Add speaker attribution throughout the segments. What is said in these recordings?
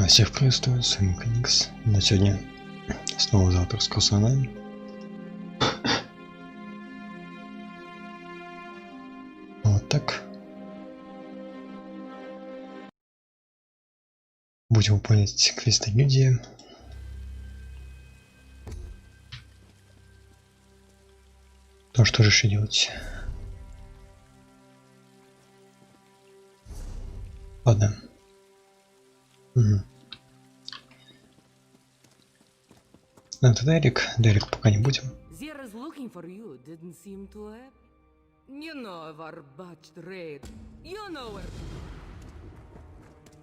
Speaker 1: Всех приветствую, с вами Qwenix. На сегодня снова завтра с онлайн. Вот так. Будем выполнять квесты люди. Ну что же еще делать? Ладно. Это Дерек пока не будем.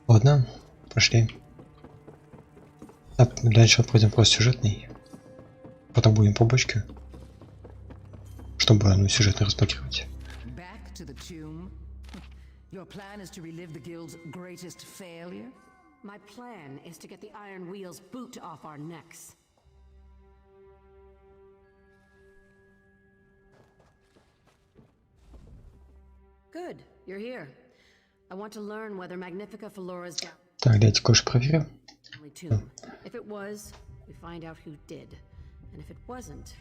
Speaker 1: Ладно, пошли. Для начала пройдем просто сюжетный. Потом будем по бочке, чтобы сюжетно разблокировать.
Speaker 2: Your plan is to relive the guild's greatest failure?
Speaker 3: My plan is to get the iron wheel's boot off our necks. Good, you're here. I want to learn whether Magnifica Flora's down.
Speaker 1: Так, давайте кое-что проверим.
Speaker 3: If it was, we find out who did. And if it wasn't,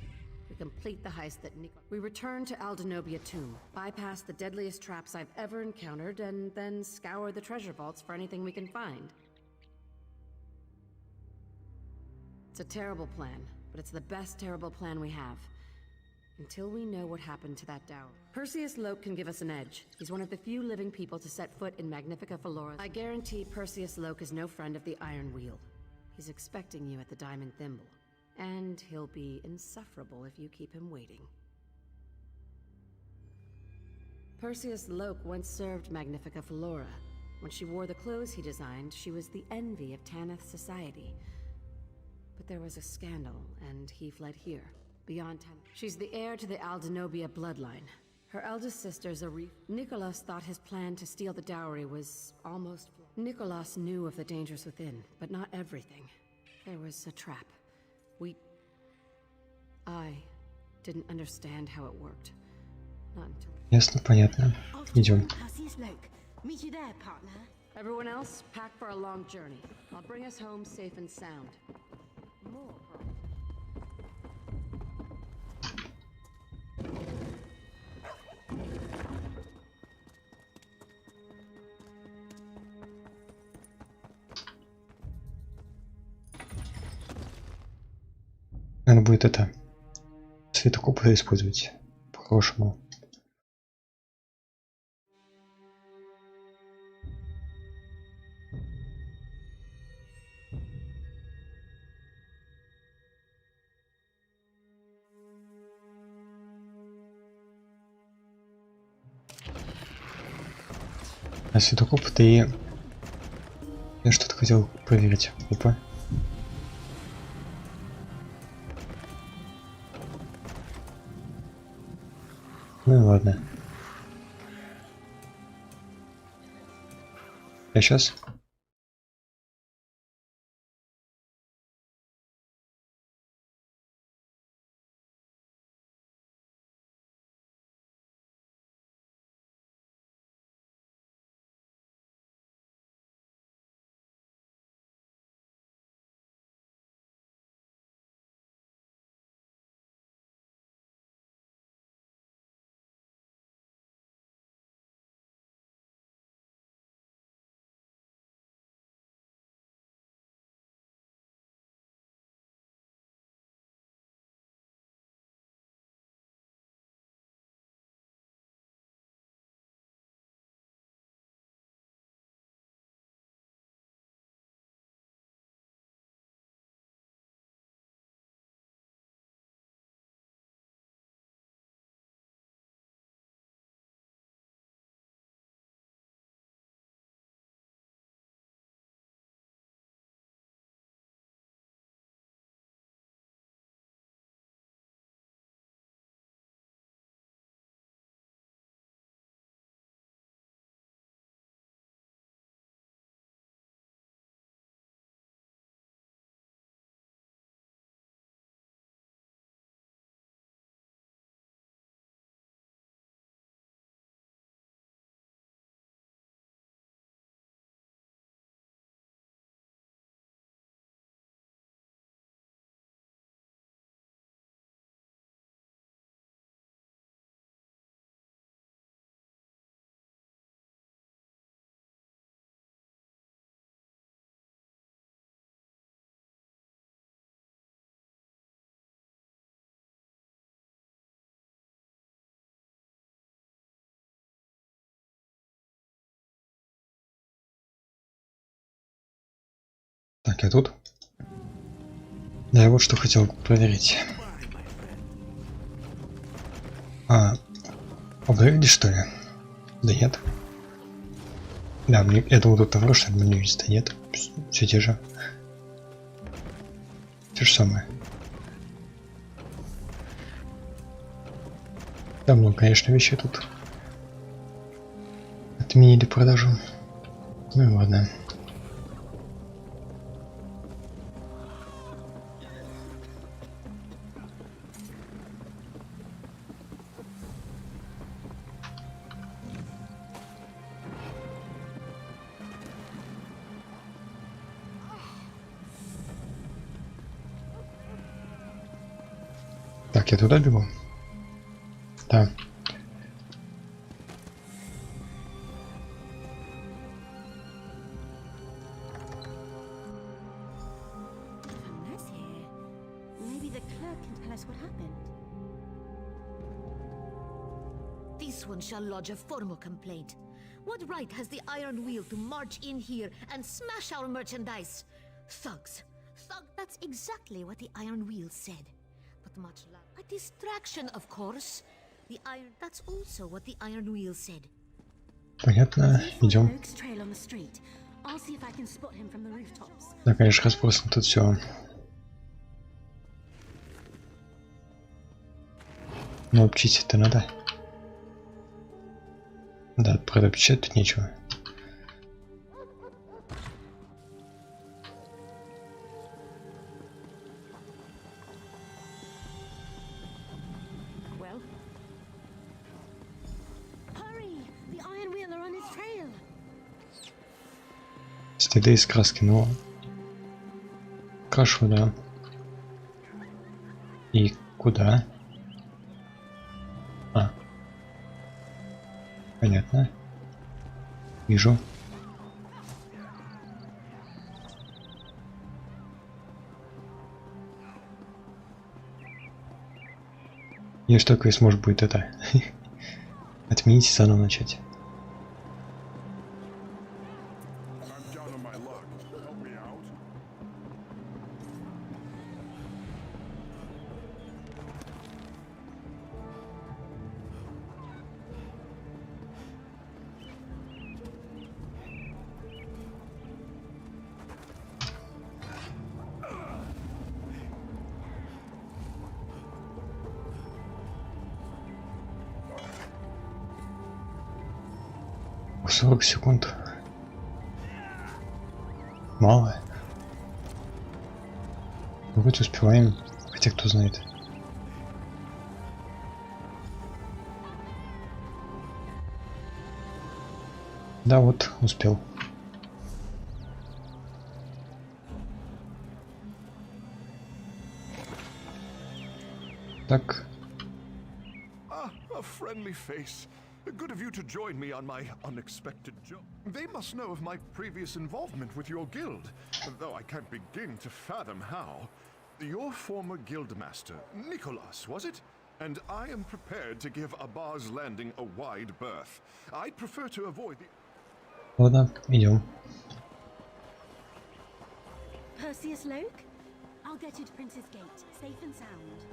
Speaker 3: we complete the heist that we return to Aldenobia Tomb, bypass the deadliest traps I've ever encountered, and then scour the treasure vaults for anything we can find. It's a terrible plan, but it's the best terrible plan we have. Until we know what happened to that dowry. Perseus Loke can give us an edge. He's one of the few living people to set foot in Magnifica Flora. I guarantee Perseus Loke is no friend of the Iron Wheel. He's expecting you at the Diamond Thimble. And he'll be insufferable if you keep him waiting. Perseus Loke once served Magnifica Flora. When she wore the clothes he designed, she was the envy of Tanith's society. But there was a scandal, and he fled here, beyond Tanith. She's the heir to the Aldenobia bloodline. Her eldest sister's a Nicholas thought his plan to steal the dowry was almost... Nicholas knew of the dangers within, but not everything. There was a trap. I didn't understand how it worked. Not until...
Speaker 1: Ясно, понятно. Идем.
Speaker 3: Meet you there, partner. Everyone else, pack for a long journey. I'll bring us home safe and sound. More
Speaker 1: Надо будет это светокоп использовать по-хорошему. А светокоп это и... Я что-то хотел проверить. Опа. Ну ладно. Я сейчас Так, я тут. Да, я вот что хотел проверить. Обновили, что ли? Да нет. Да, мне это вот тут прошлое меню есть, да нет. Все те же. Те же самое. Да, много, конечно, вещей тут. Отменили продажу. Ну и ладно. Так, я туда бегу? Да.
Speaker 4: This one shall lodge a formal complaint. What right has the Iron Wheel to march in here and smash our merchandise? Thugs. That's exactly what the Iron Wheel said. But much like a distraction, of course. That's also what the Iron Wheel said.
Speaker 1: Понятно, идем. Да, конечно, разбросано тут все. Но обчистить это надо. Да, правда, обчищать тут нечего. Следы из краски, но крашу, да. И куда? Понятно. Вижу. Если только и сможет будет это отменить и заново начать. В 40 секунд. Мало. Вроде успеваем, хотя кто знает. Да, вот, успел. Так.
Speaker 5: A friendly face. Good of you to join me on my unexpected job. They must know of my previous involvement with your guild, though I can't begin to fathom how. Your former guildmaster, Nicholas, was it? And I am prepared to give Abar's landing a wide berth. I'd prefer to avoid the...
Speaker 1: Ладно, идем.
Speaker 6: Perseus Loke? I'll get you to Prince's Gate, safe and sound.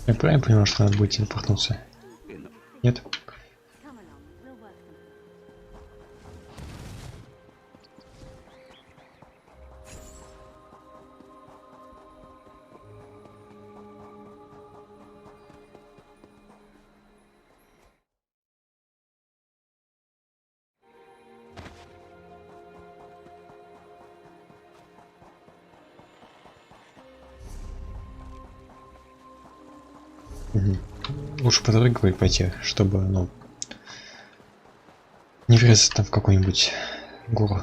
Speaker 1: Я правильно понимаю, что надо будет телепортнуться? Нет? Лучше по дороге пойти, чтобы, ну, не врезаться там в какую-нибудь гору.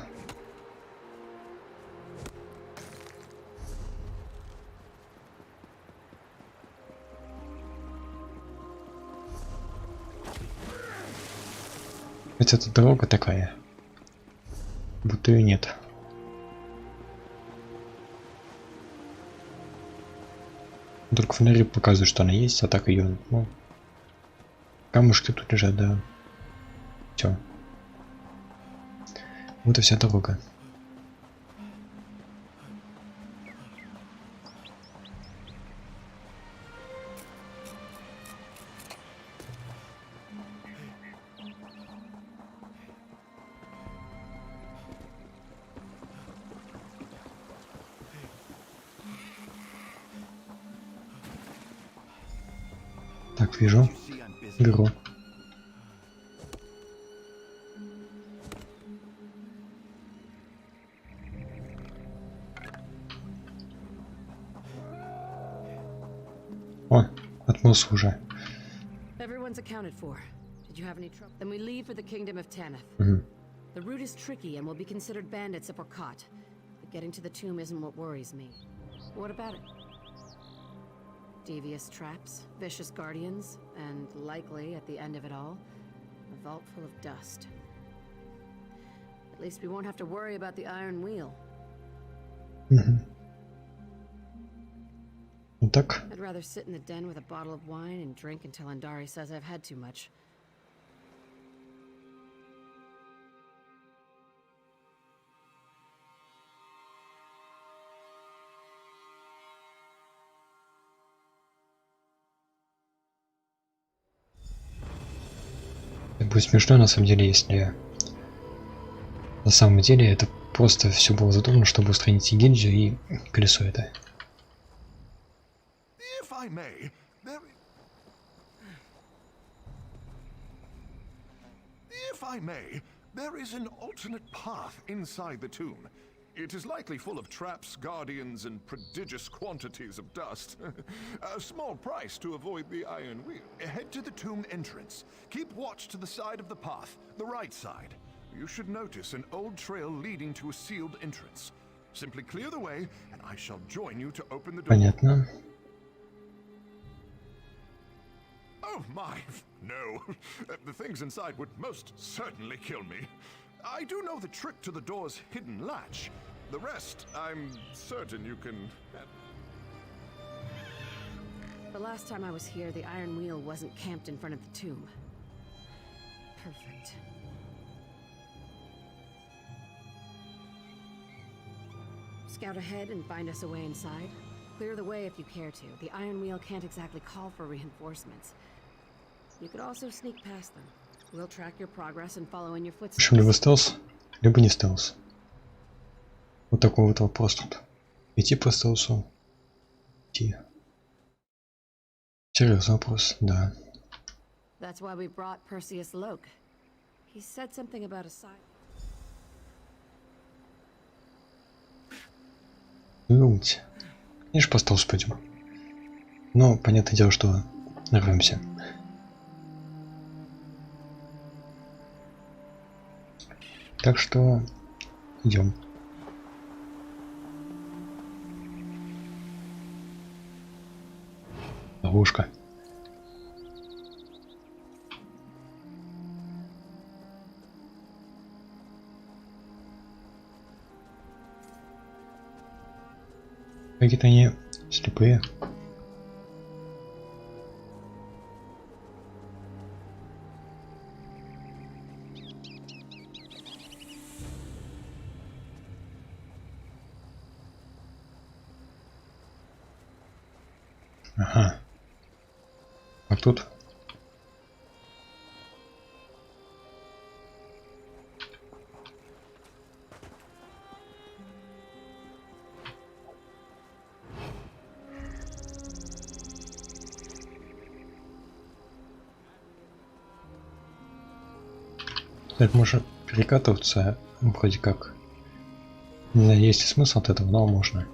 Speaker 1: Ведь эта дорога такая, будто ее нет. Только фонари показывают, что она есть, а так ее, ну, камушки тут лежат, да. Все. Вот и вся дорога. Так, вижу. Беру. О, отмылся уже.
Speaker 3: Everyone's accounted for. Did you have any trouble? Then we leave for the kingdom of Tanith. The route is tricky and will be considered bandits if we're caught. But getting to the tomb isn't what worries me. What about it? Devious traps, vicious guardians, and likely, at the end of it all, a vault full of dust. At least we won't have to worry about the iron wheel.
Speaker 1: Вот так.
Speaker 3: I'd rather sit in the den with a bottle of wine and drink until Andari says I've had too much.
Speaker 1: Это будет смешно на самом деле, если на самом деле это просто все было задумано, чтобы устранить и гильдию, и колесо это.
Speaker 5: If I may, there is an alternate path inside the tomb. It is likely full of traps, guardians, and prodigious quantities of dust. A small price to avoid the iron wheel. Head to the tomb entrance. Keep watch to the side of the path, the right side. You should notice an old trail leading to a sealed entrance. Simply clear the way, and I shall join you to open the door.
Speaker 1: Понятно.
Speaker 5: Oh my, no. The things inside would most certainly kill me. I do know the trick to the door's hidden latch. The rest, I'm certain you can...
Speaker 3: The last time I was here, the iron wheel wasn't camped in front of the tomb. Perfect. Scout ahead and find us a way inside. Clear the way if you care to. The iron wheel can't exactly call for reinforcements. You could also sneak past them. We'll track your progress and follow in your footsteps.
Speaker 1: Причем либо стелс, либо не стелс. Вот такой вот вопрос тут. Идти по стелсу. Идти. Серьезный вопрос, да.
Speaker 3: That's why we brought Perseus Loke. He said something about a side.
Speaker 1: Думайте. Конечно, по стелсу пойдем. Но понятное дело, что нарвемся. Так что идем. Ловушка. Какие-то они слепые. Ага. А тут? Это можно перекатываться, вроде как. Не знаю, есть ли смысл от этого, но можно.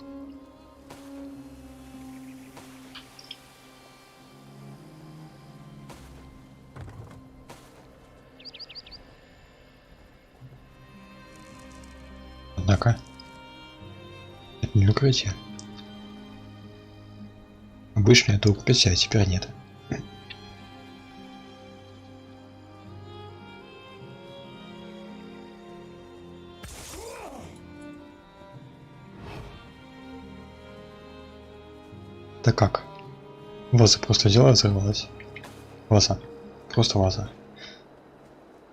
Speaker 1: Однако, это не укрытие. Обычно это укрытие, а теперь нет. Так как? Ваза просто взяла и взорвалась. Ваза. Просто ваза.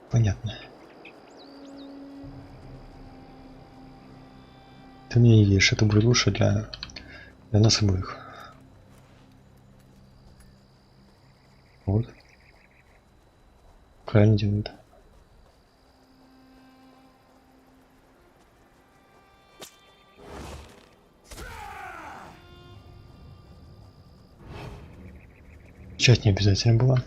Speaker 1: Понятно. Ты мне не видишь, это будет лучше для нас обоих. Вот. Правильно делают. Часть не обязательно была.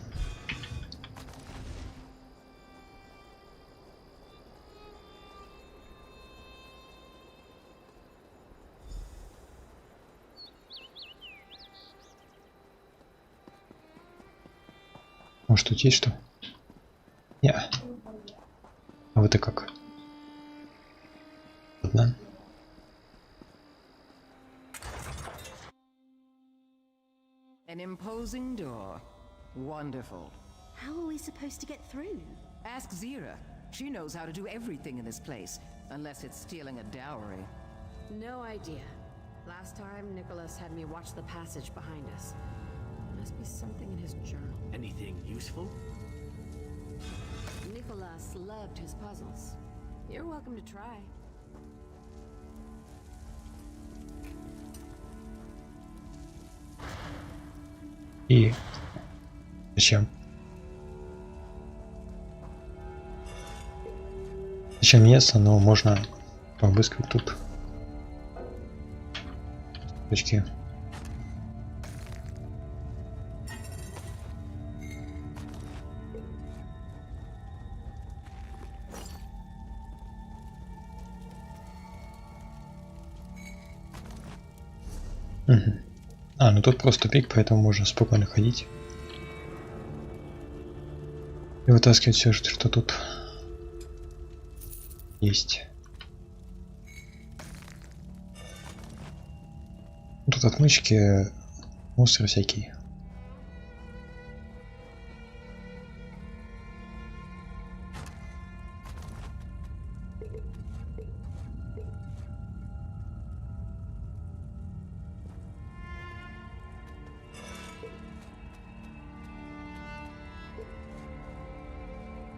Speaker 1: Может тут есть что? Не. А вот и как? Ладно.
Speaker 2: An imposing door. Wonderful.
Speaker 6: How are we supposed to get through?
Speaker 2: Ask Zira. She knows how to do everything in this place, unless it's stealing a dowry.
Speaker 3: No idea. Last time, Nicholas had me watch the passage behind us. There must be something in his journal.
Speaker 7: Anything useful?
Speaker 3: Nicholas loved his puzzles. You're welcome to try.
Speaker 1: И зачем? Зачем место, но можно пообыскивать тут точки. Угу. А, ну тут просто тупик, поэтому можно спокойно ходить и вытаскивать все, что тут есть. Тут отмычки, мусор всякий.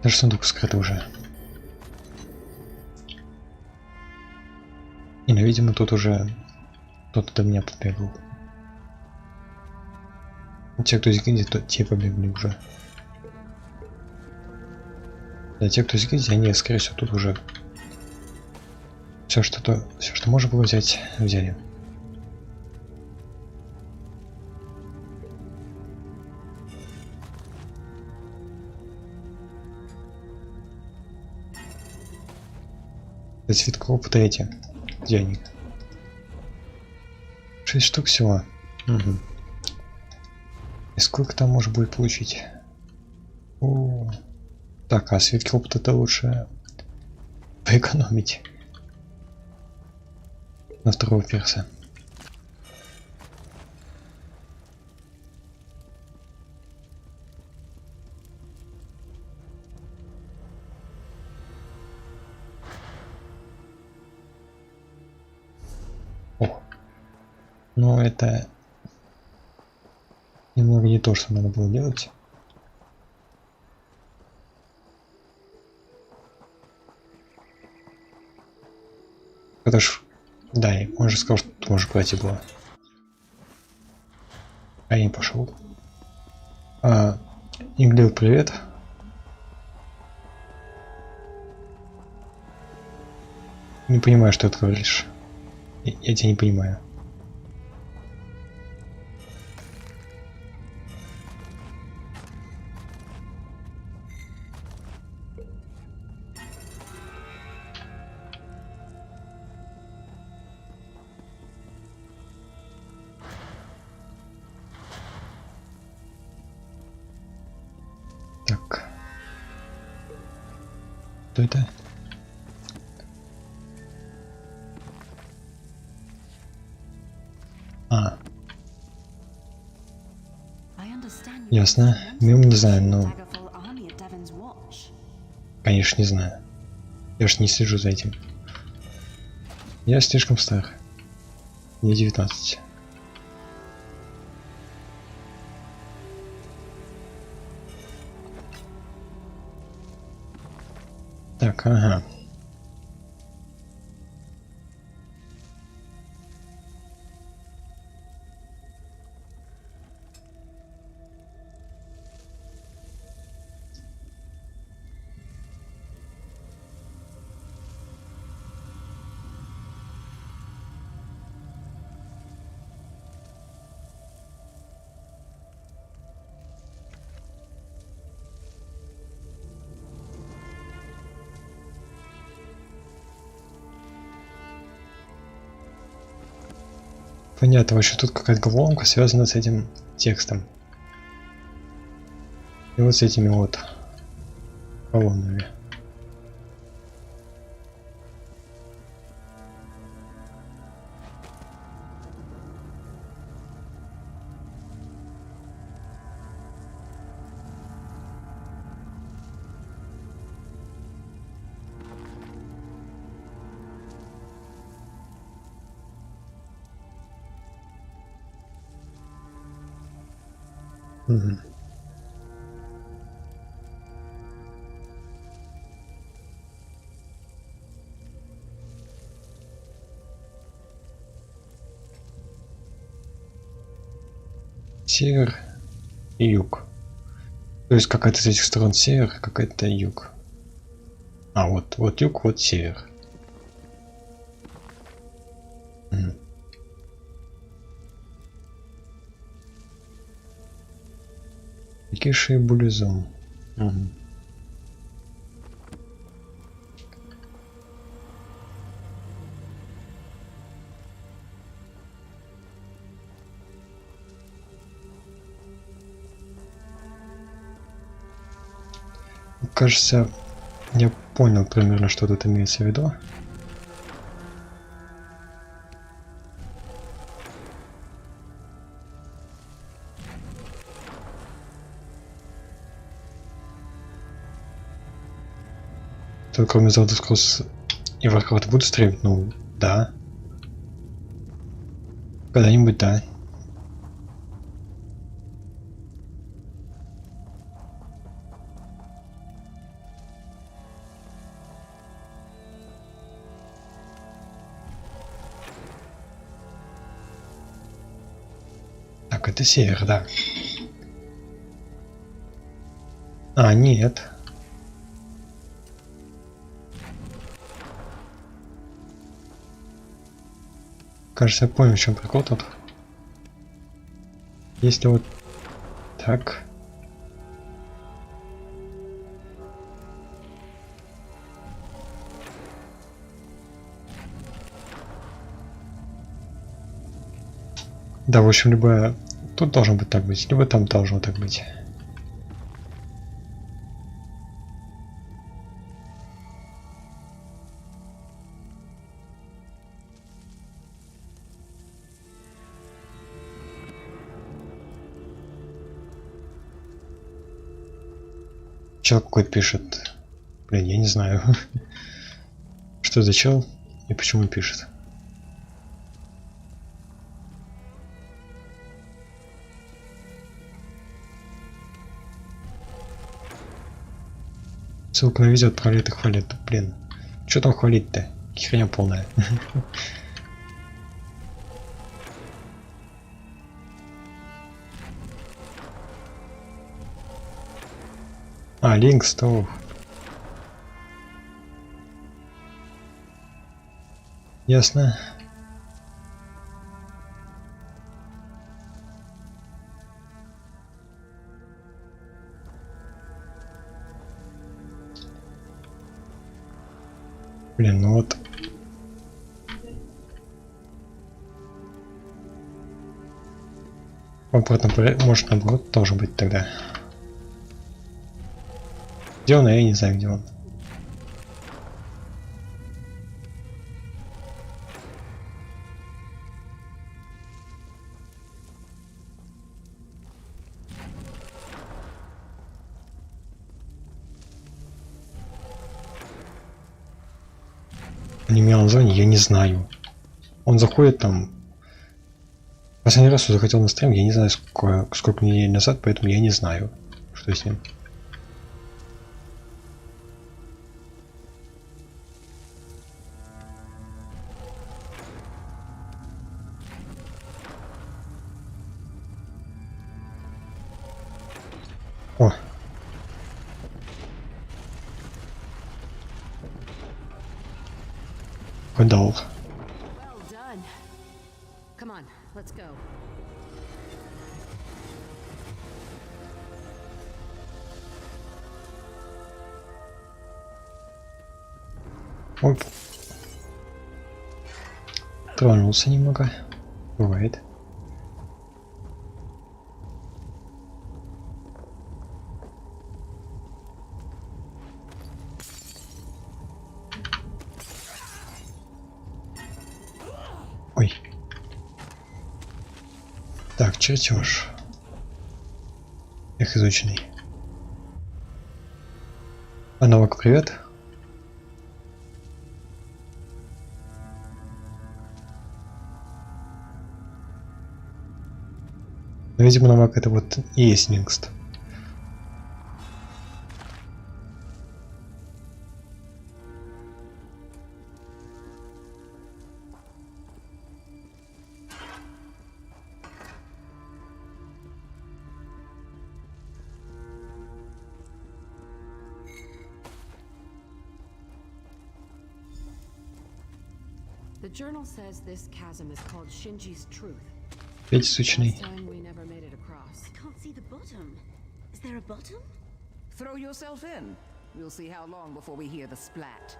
Speaker 1: Даже сундук скрыт уже. И, ну, видимо, тут уже кто-то до меня подбегал. Те, кто здесь гильдии, те побегли уже. Да, те, кто здесь гильдии, они, скорее всего, тут уже все, что можно было взять, взяли. Цветка опыта эти. Где они? 6 штук всего. Угу. И сколько там можно будет получить? О. Так, а светки опыта это лучше поэкономить на второго перса. Но это немного не то, что надо было делать. Это ж... Да, он же сказал, что тут можно пройти было. А я не пошел. Инглил, привет. Не понимаю, что ты говоришь. Я тебя не понимаю. Так. Что это? Ясно. Мы не знаем, но... Конечно, не знаю. Я ж не слежу за этим. Я слишком стар. Мне 19. Так, ага. Понятно, вообще тут какая-то головоломка связана с этим текстом. И вот с этими вот колоннами. Угу. Север и юг. То есть какая-то с этих сторон север, какая-то юг. А вот юг, вот север. Угу. Киши и булизон. Угу. Кажется, я понял примерно, что тут имеется в виду. Тут кроме завода скросс и Warcraft буду стримить? Ну, да. Когда-нибудь, да. Так, это север, да. А, нет. Кажется, я понял, в чем прикол тут. Если вот так. Да, в общем, либо тут должно быть так быть, либо там должно так быть. Чел какой-то пишет. Блин, я не знаю. Что за чел и почему пишет. Ссылку на видео отправляет и хвалит. Блин, что там хвалить-то? Херня полная. А, линк стол. Ясно. Блин, ну вот. Может наоборот должен быть тогда. Где он? Я не знаю, где он. Аниме зоне, я не знаю. Он заходит там. Последний раз он захотел на стрим, я не знаю сколько недель назад, поэтому я не знаю, что с ним. О. Подал.
Speaker 3: Well done. Come on, let's go.
Speaker 1: Оп. Тронулся немного. Бывает. Ой. Так, чертеж. Их изученный. Аналог, привет. Но, видимо, навык это вот и есть next.
Speaker 3: The journal says this chasm is called Shinji's Truth.
Speaker 1: Опять изученный.
Speaker 3: Last time we never made it across.
Speaker 6: I can't see the bottom. Is there a bottom?
Speaker 2: Throw yourself in. We'll see how long before we hear the splat.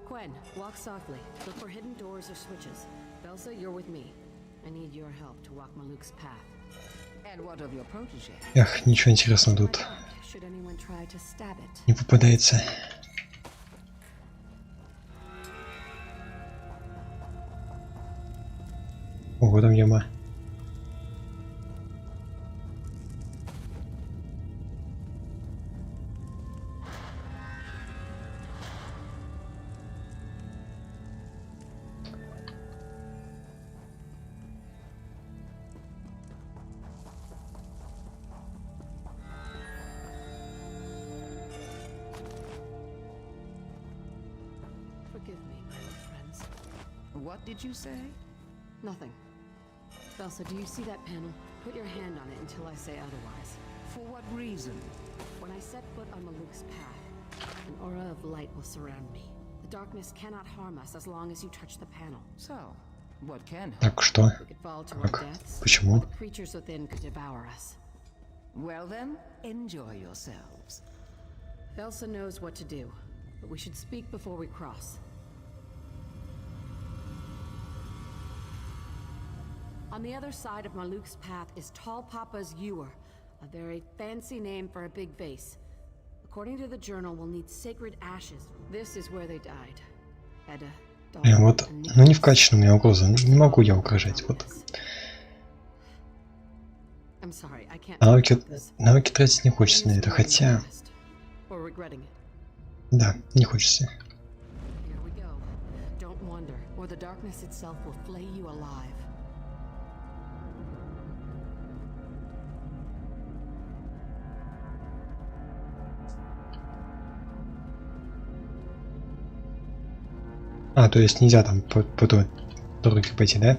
Speaker 3: Quen, walk softly. Look for hidden doors or switches. Belsa, you're with me. I need your help to walk Maluk's path.
Speaker 2: And what of your protege?
Speaker 1: Эх, ничего интересного тут
Speaker 3: Should anyone try to stab it?
Speaker 1: не попадается. Ого, там яма.
Speaker 3: Forgive me, my old friends.
Speaker 2: What did you say?
Speaker 3: Nothing. Belsa, do you see that panel? Put your hand on it until I say otherwise.
Speaker 2: For what reason?
Speaker 3: When I set foot on Maluk's path, an aura of light will surround me. The darkness cannot harm us as long as you touch the panel.
Speaker 2: So, what can help?
Speaker 1: Так, что?
Speaker 3: We could fall to our
Speaker 1: Как?
Speaker 3: deaths.
Speaker 1: Почему?
Speaker 3: Or the creatures within could devour us.
Speaker 2: Well then, enjoy yourselves.
Speaker 3: Belsa knows what to do, but we should speak before we cross. On the other side of Maluk's path is Tall Papa's Ewer, a very fancy name for a big vase. According to the journal, we'll need sacred ashes. This is where they died. Edda,
Speaker 1: Вот,
Speaker 3: and
Speaker 1: ну не в качественном я угроза. Не могу я угрожать. Вот.
Speaker 3: I'm sorry, I can't
Speaker 1: Навыки,
Speaker 3: talk about this.
Speaker 1: навыки тратить не хочется на это. Хотя,
Speaker 3: Or regretting it.
Speaker 1: да, не хочется.
Speaker 3: Here we go. Don't wonder, or the darkness itself will flay you alive.
Speaker 1: А, то есть нельзя там по той дороге пойти, да?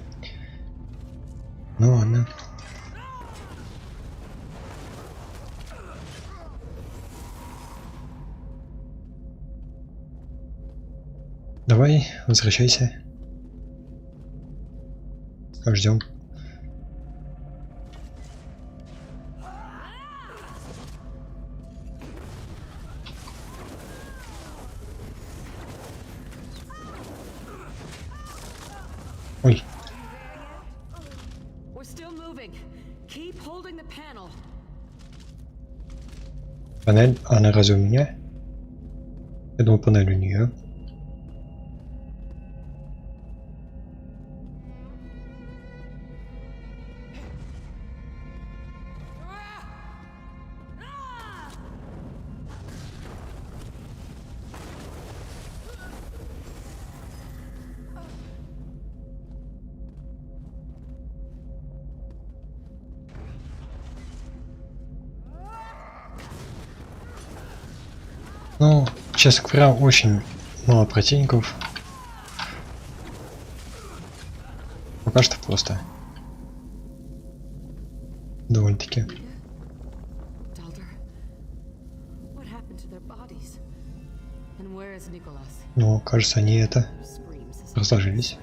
Speaker 1: Ну ладно. Давай, возвращайся. Ждем. Ой,
Speaker 3: We're still moving. Keep holding the panel.
Speaker 1: панель. А она разве у меня? Я думал, панель у нее. Ну, честно говоря, очень мало противников. Пока что просто. Довольно-таки.
Speaker 3: Dalder, what happened to their bodies? And where is Nicholas?
Speaker 1: Но, кажется, они это
Speaker 3: Screams.
Speaker 1: разложились.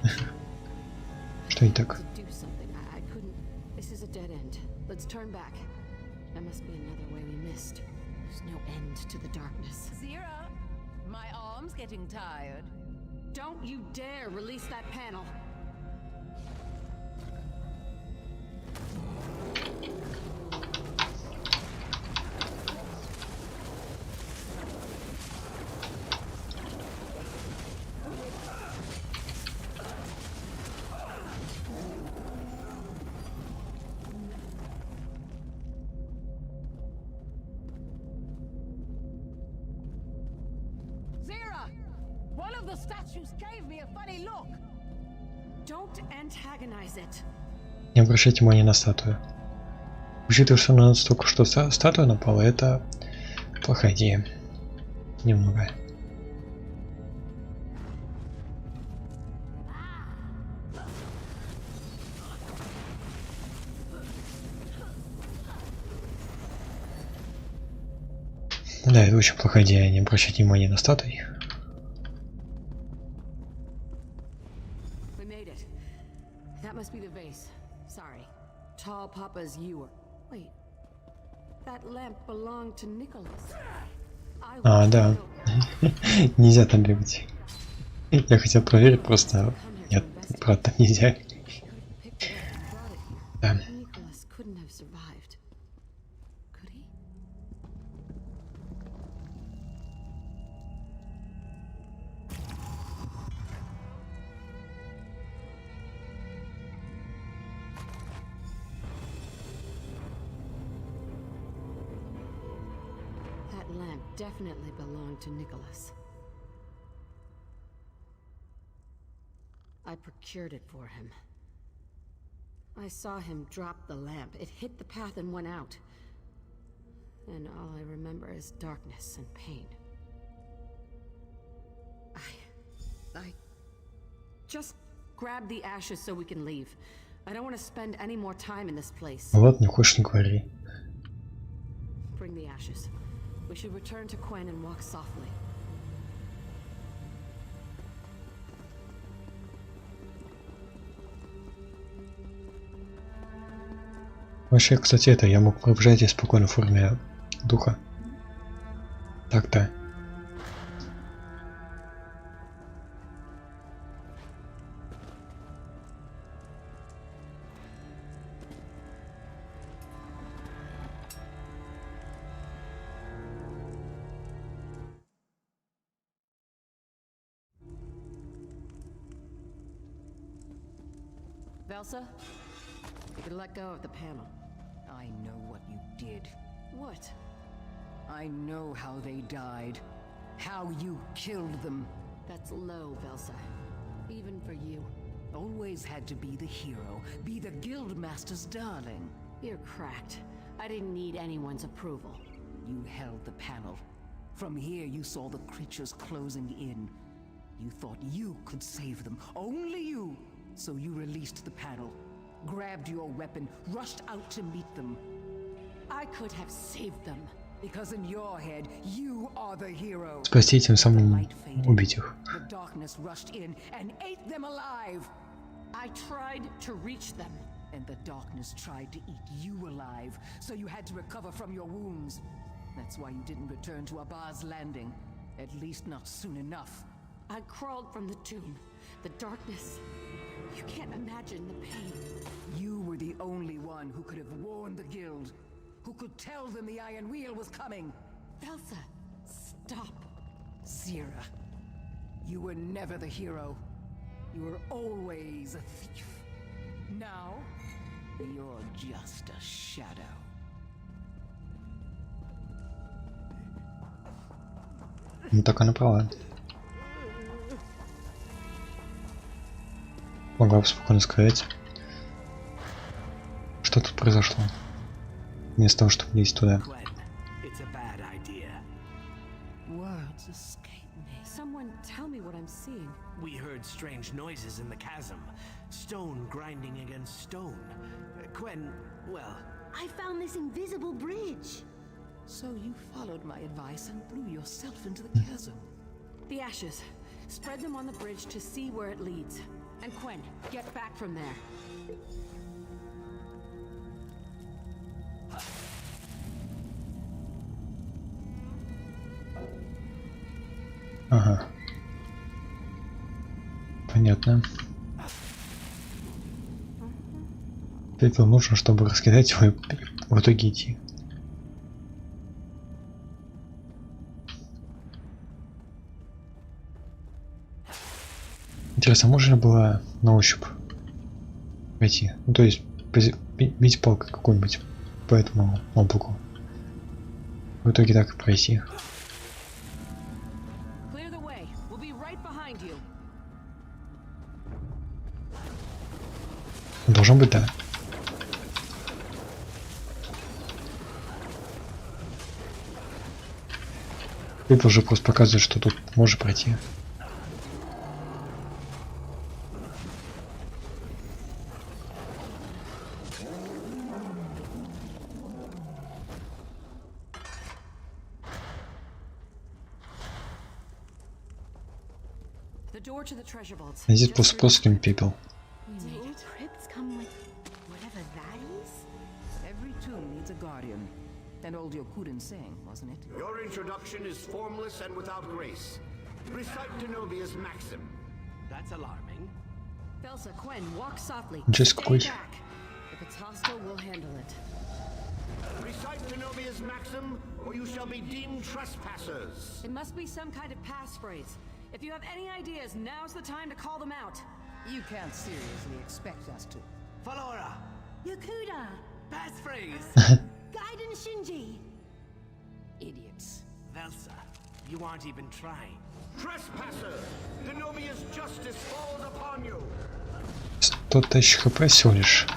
Speaker 1: Что не так?
Speaker 3: To do something. I couldn't. This is a dead end. Let's turn back. There must be another way we missed. There's no end to the darkness.
Speaker 2: Zira, my arm's getting tired.
Speaker 3: Don't you dare release that panel.
Speaker 2: of the statues gave me a funny look.
Speaker 3: Don't antagonize it.
Speaker 1: Не обращайте внимания на статую. Учитывая, что на нас только что статуя напала, это плохая идея. Немного. Да, это очень плохая идея, не обращать внимания на статуи.
Speaker 3: We made it. That must be the vase. Sorry. Tall Papa's ewer. Wait. That lamp belonged to Nicholas.
Speaker 1: А, да. Нельзя там бегать. Я хотел проверить, просто нет, брат, там нельзя. Да.
Speaker 3: Nicholas couldn't have survived. Could he? That lamp definitely belonged to Nicholas. I procured it for him. I saw him drop the lamp. It hit the path and went out. And all I remember is darkness and pain. I just grab the ashes so we can leave. I don't want to spend any more time in this place.
Speaker 1: Вот, не хочешь, не говори.
Speaker 3: Bring the ashes. We should return to Quen and walk softly.
Speaker 1: Вообще, кстати, это я мог пробежать здесь спокойно в форме духа. Так-то.
Speaker 3: Velsa, you can let go of the panel.
Speaker 2: I know what you did.
Speaker 3: What?
Speaker 2: I know how they died. How you killed them.
Speaker 3: That's low, Velsa. Even for you.
Speaker 2: Always had to be the hero. Be the guildmaster's darling.
Speaker 3: You're cracked. I didn't need anyone's approval.
Speaker 2: You held the panel. From here you saw the creatures closing in. You thought you could save them. Only you! So you released the panel. Grabbed your weapon, rushed out to meet them.
Speaker 3: I could have saved them.
Speaker 2: Because in your head, you are the hero.
Speaker 1: Спасти, тем самым
Speaker 2: The light faded.
Speaker 1: убить их.
Speaker 2: The darkness rushed in and ate them alive.
Speaker 3: I tried to reach them.
Speaker 2: And the darkness tried to eat you alive, so you had to recover from your wounds. That's why you didn't return to Abba's landing. At least not soon enough.
Speaker 3: I crawled from the tomb. The darkness. You can't imagine the pain.
Speaker 2: You were the only one who could have warned the guild. Who could tell them the Iron Wheel was coming.
Speaker 3: Velsa, stop.
Speaker 2: Zira, you were never the hero. You were always a thief. Now, you're just a shadow.
Speaker 1: Ну так она права. Могла бы спокойно сказать, что тут произошло, вместо того, чтобы лезть туда.
Speaker 7: It's a bad idea.
Speaker 2: Words escape me.
Speaker 3: Someone tell me what I'm seeing.
Speaker 7: We heard strange noises in the chasm. Stone grinding against stone. Quen, well...
Speaker 4: I found this invisible bridge.
Speaker 2: So you followed my advice and threw yourself into the chasm.
Speaker 3: The ashes. Spread them on the bridge to see where it leads. And Quen, get back from there.
Speaker 1: Ага. Понятно. Это нужно, чтобы раскидать его и в итоге идти. Интересно, можно было на ощупь пойти? Ну, то есть бить палкой какой-нибудь по этому облаку. В итоге так и пройти.
Speaker 3: Clear the way. We'll be right behind
Speaker 1: Должно быть, да. Это уже просто показывает, что тут можно пройти.
Speaker 3: The door to the treasure vaults.
Speaker 1: А здесь
Speaker 3: Just
Speaker 1: просто
Speaker 3: through-
Speaker 1: просто пепел.
Speaker 6: Do all crypts come with whatever that is?
Speaker 2: Every tomb needs a guardian. And old Yokurin saying, wasn't it?
Speaker 8: Your introduction is formless and without grace. Recite Denobia's maxim.
Speaker 7: That's alarming.
Speaker 3: Felsa, Quen, walk softly.
Speaker 1: Just
Speaker 3: Stay
Speaker 1: quick.
Speaker 3: back. If it's hostile, we'll handle it.
Speaker 8: Recite Denobia's maxim, or you shall be deemed trespassers.
Speaker 3: It must be some kind of passphrase. If you have any ideas, now's the time to call them out.
Speaker 2: You can't seriously expect us to.
Speaker 7: Falora!
Speaker 6: Yakuda!
Speaker 7: Passphrase!
Speaker 6: Gaiden Shinji!
Speaker 2: Idiots.
Speaker 7: Velsa, you aren't even trying.
Speaker 8: Trespasser! Denobia's justice falls upon you.
Speaker 1: 100 тысяч хп всего лишь.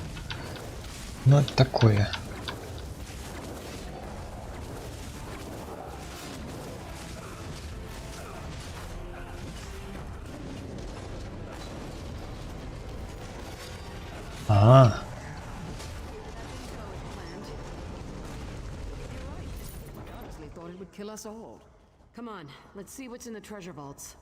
Speaker 1: Ну, это такое. А,
Speaker 2: I honestly thought it would kill us all.
Speaker 3: Come on, let's see what's in the treasure vaults.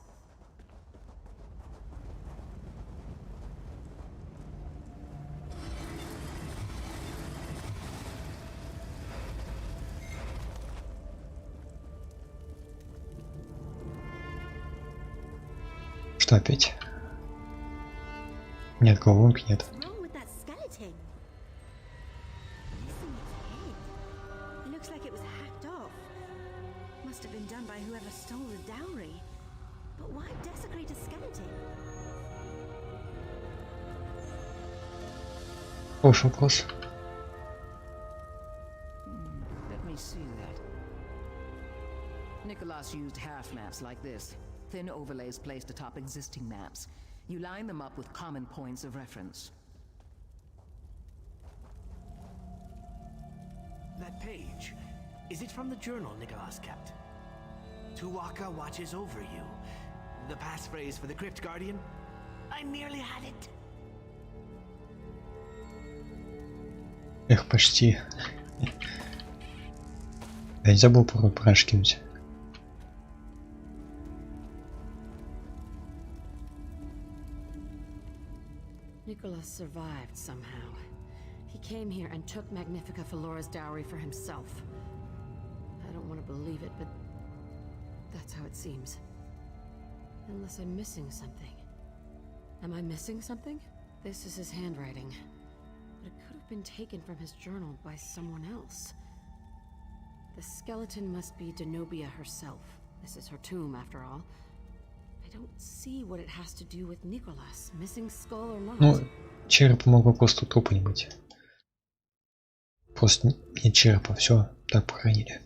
Speaker 1: что опять? Нет, головоломки нет.
Speaker 6: What's wrong with that skeleton? Missing its head. It looks like it was hacked off. Must have been done by whoever stole the dowry. But why desecrate a skeleton?
Speaker 1: Хороший вопрос.
Speaker 2: Let me see that. Nicholas used half maps like this. Thin overlays placed atop existing maps. You line them up with common points of reference.
Speaker 7: That page, is it from the journal Nicholas kept? Tuwaka watches over you. The passphrase for the Crypt Guardian? I nearly had it.
Speaker 1: Эх, почти. Я не забыл пароль кинуть.
Speaker 3: Nicholas survived somehow. He came here and took Magnifica Felora's dowry for himself. I don't want to believe it, but that's how it seems. Unless I'm missing something. Am I missing something? This is his handwriting. But it could have been taken from his journal by someone else. The skeleton must be Denobia herself. This is her tomb, after all. I don't see what it has to do with Nicholas, missing skull or not.
Speaker 1: Ну, череп могло просто трупа не быть. Просто нет черепа, все, так похоронили.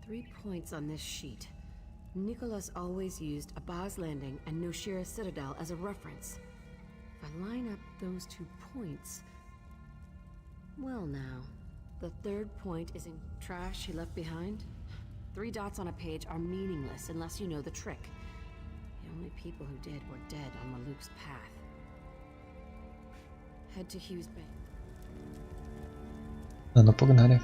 Speaker 3: 3 points on this sheet. Nicholas always used Abaz Landing and Noshira Citadel as a reference. If I line up those 2 points... Well now, the third point is in trash he left behind. 3 dots on a page are meaningless unless you know the trick. The only people who did were dead on Maluk's path. Head to Hughes Bay.
Speaker 1: Ну, погнали.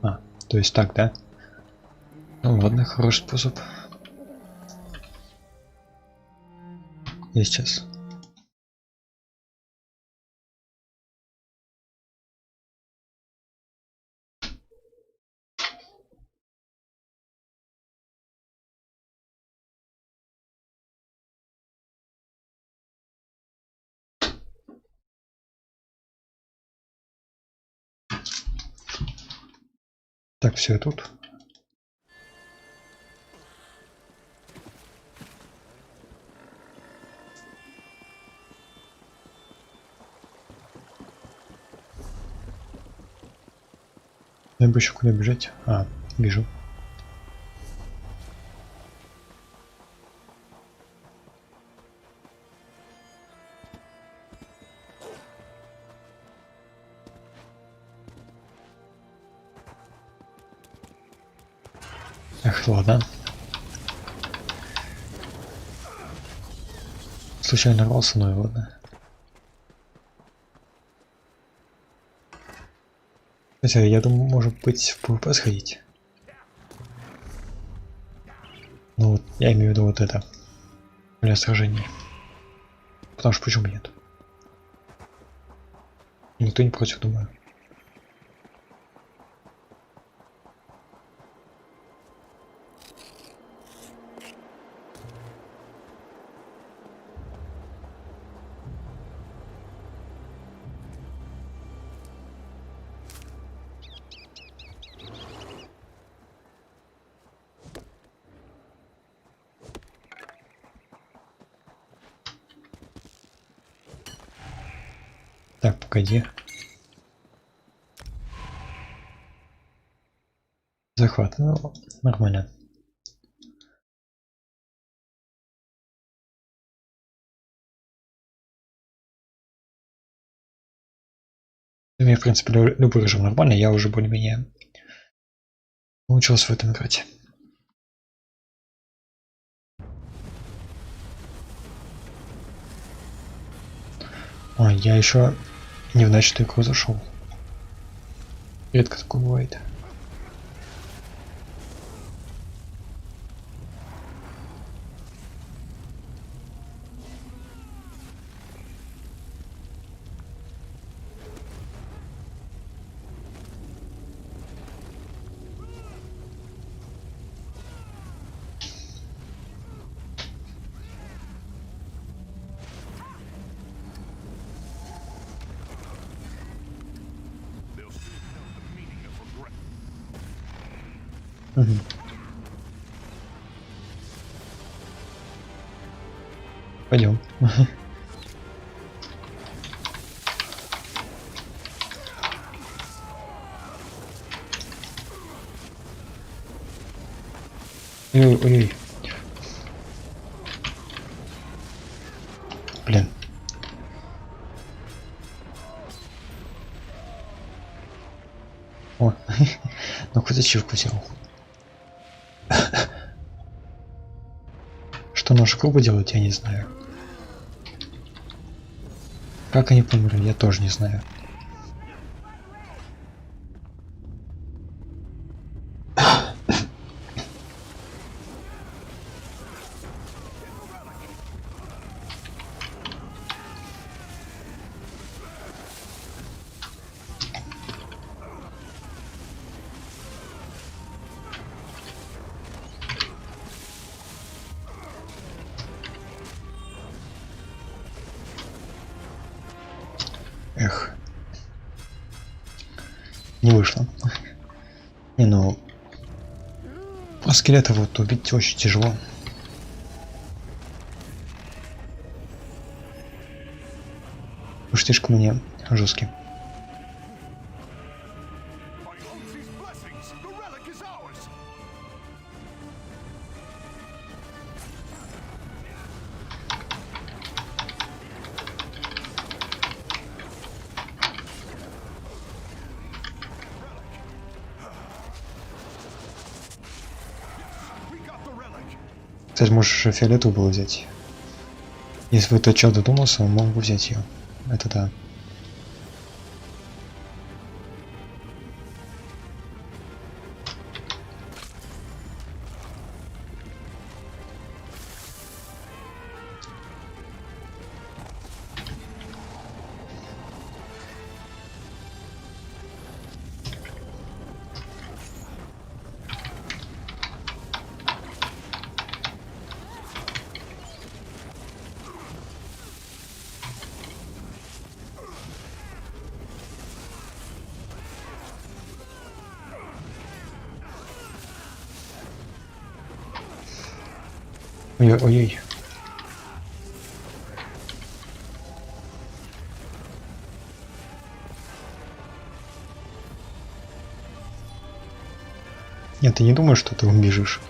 Speaker 1: А, то есть так, да? Ну ладно, хороший способ. Я сейчас. Так, все, я тут. Я бы еще куда бежать? А, бежу. Эх, ладно. Случайно рвался, но и ладно. Хотя я думаю, может быть в PvP сходить. Ну вот, я имею в виду вот это. Для сражений. Потому что почему нет? Никто не против, думаю. Так, погоди. Захват, ну, нормально. Мне, в принципе, любой режим нормальный, я уже более-менее научился в этом играть. Ой, я еще не в начатую игру зашел. Редко такое бывает. Угу. Пойдем. Ой-ой. Блин. О, ну хоть ачивку взял. Что наша группа делает, я не знаю. Как они померли, я тоже не знаю. Эх. Не вышло. Не, ну... Скелета вот убить очень тяжело. Уж слишком мне жесткий. Кстати, можешь фиолетовую было взять. Если бы тот чел додумался, он мог бы взять ее. Это да. Ой-ой-ой. Нет, ты не думаешь, что ты убежишь?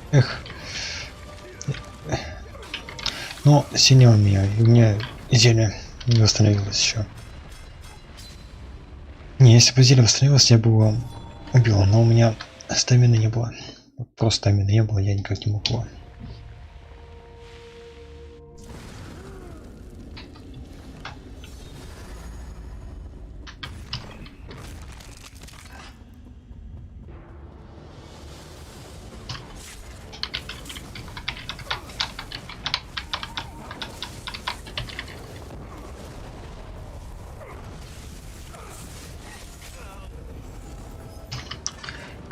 Speaker 1: Эх. Ну, сильнее у меня. И у меня зелье не восстановилось еще. Не, если бы зелье восстановилось, я бы его убил. Но у меня стамины не было. Просто стамины не было, я никак не мог его.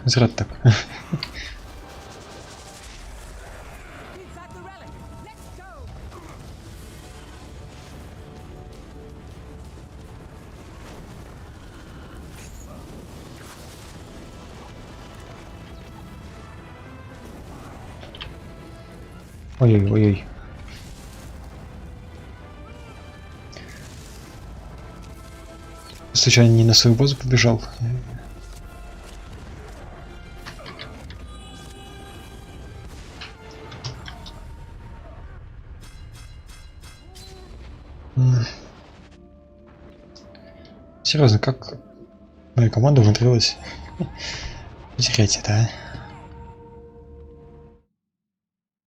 Speaker 1: Зря так. Ой-ой-ой. Случайно не на свою базу побежал? Серьезно, как моя команда умудрилась потерять это, а?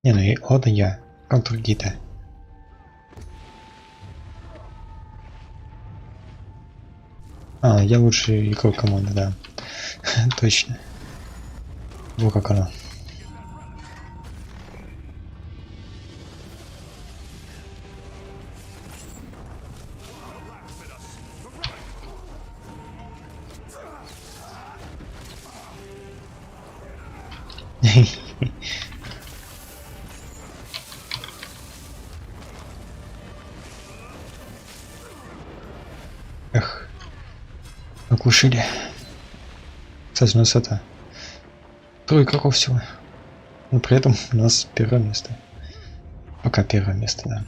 Speaker 1: Не, ну и ладно я, как другие-то. А, я лучший игрок команды, да. Точно. Вот как оно. Эх, оглушили. Кстати, у нас это 3 игроков всего. Но при этом у нас первое место. Пока первое место, да.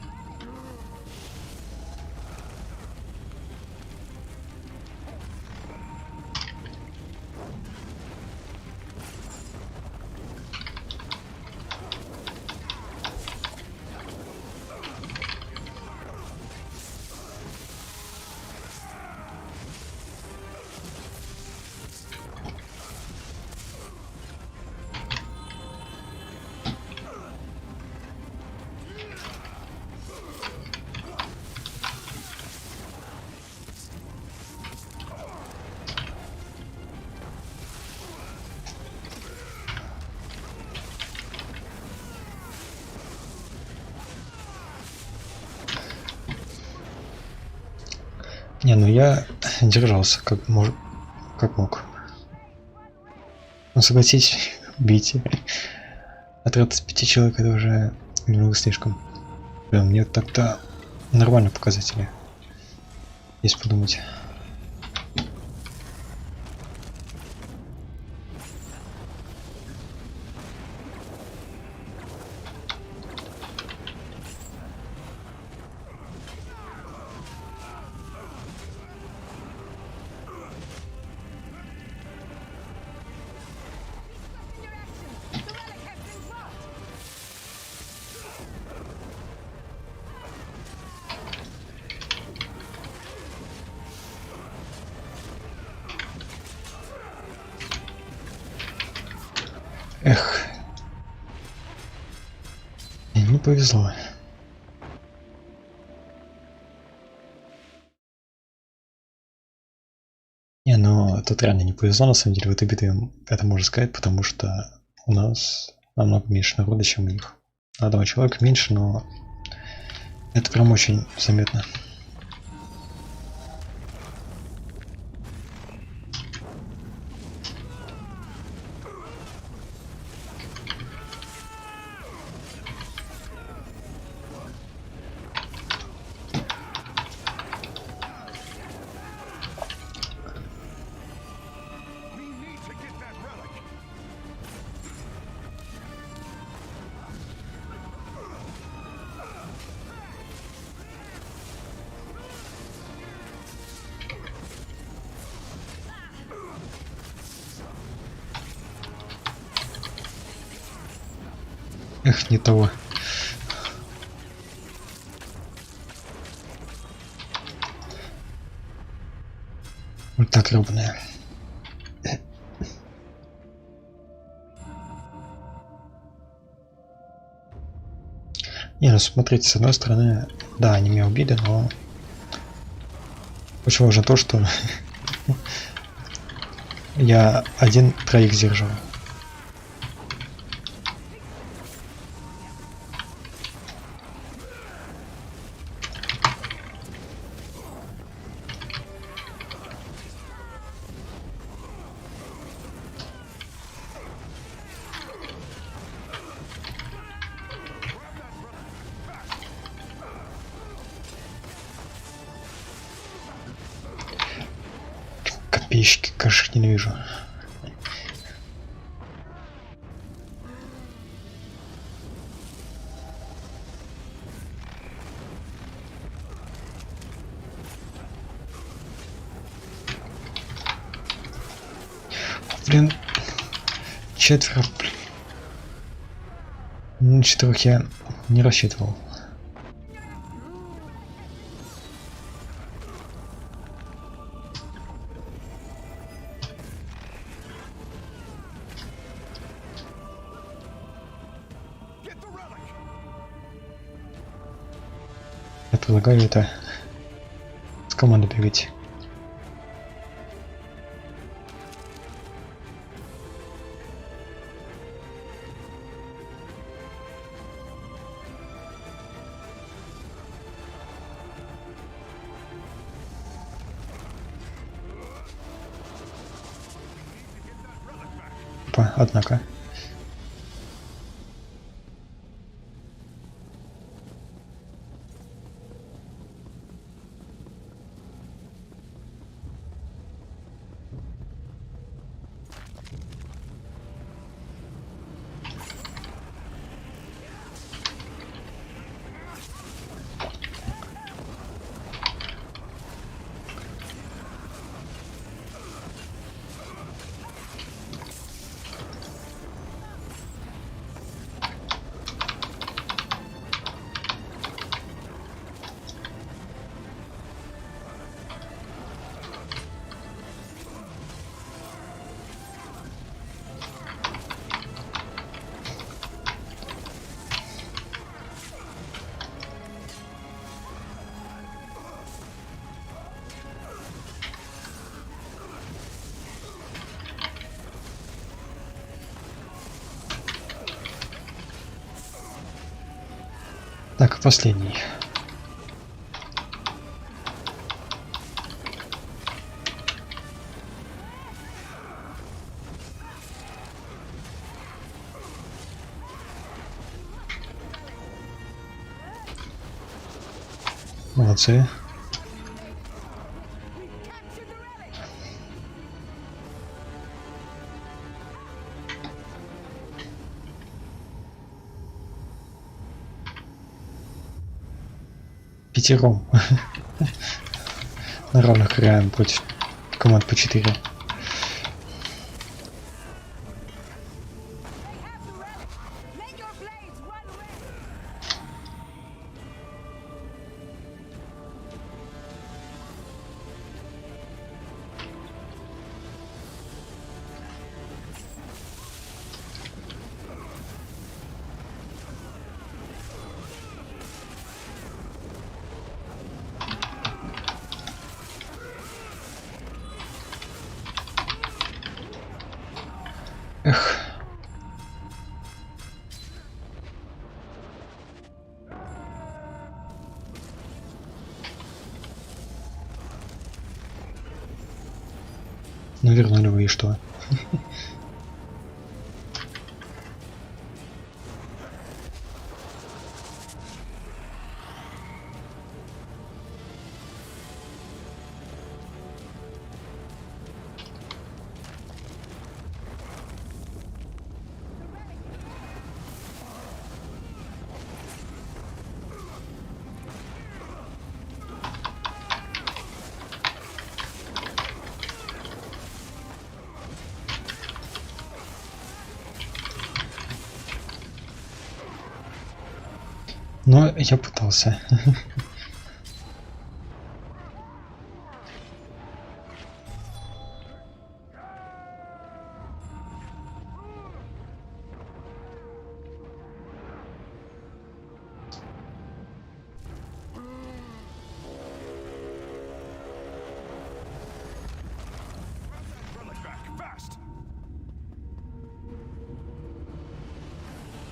Speaker 1: Не, ну я держался как мог. Ну согласитесь, бить отряд из 5 человек это уже немного слишком. Прям мне так-то нормально показатели, если подумать. повезло. Не, ну тут реально не повезло, на самом деле, в этой битве это можно сказать, потому что у нас намного меньше народа, чем у них. На одного человека меньше, но это прям очень заметно. Эх, не того. Вот так ровная. Не, ну смотрите, с одной стороны, да, они меня убили, но очень важно то, что я один троих сдержал. Копейщики, кашек ненавижу. Блин, четверо. На четверых я не рассчитывал. Я предлагаю это с командой бегать. Опа, однако. Так, последний. Молодцы. Пятером. На равных играем против команд по 4. Ну вернули вы и что? Но я пытался.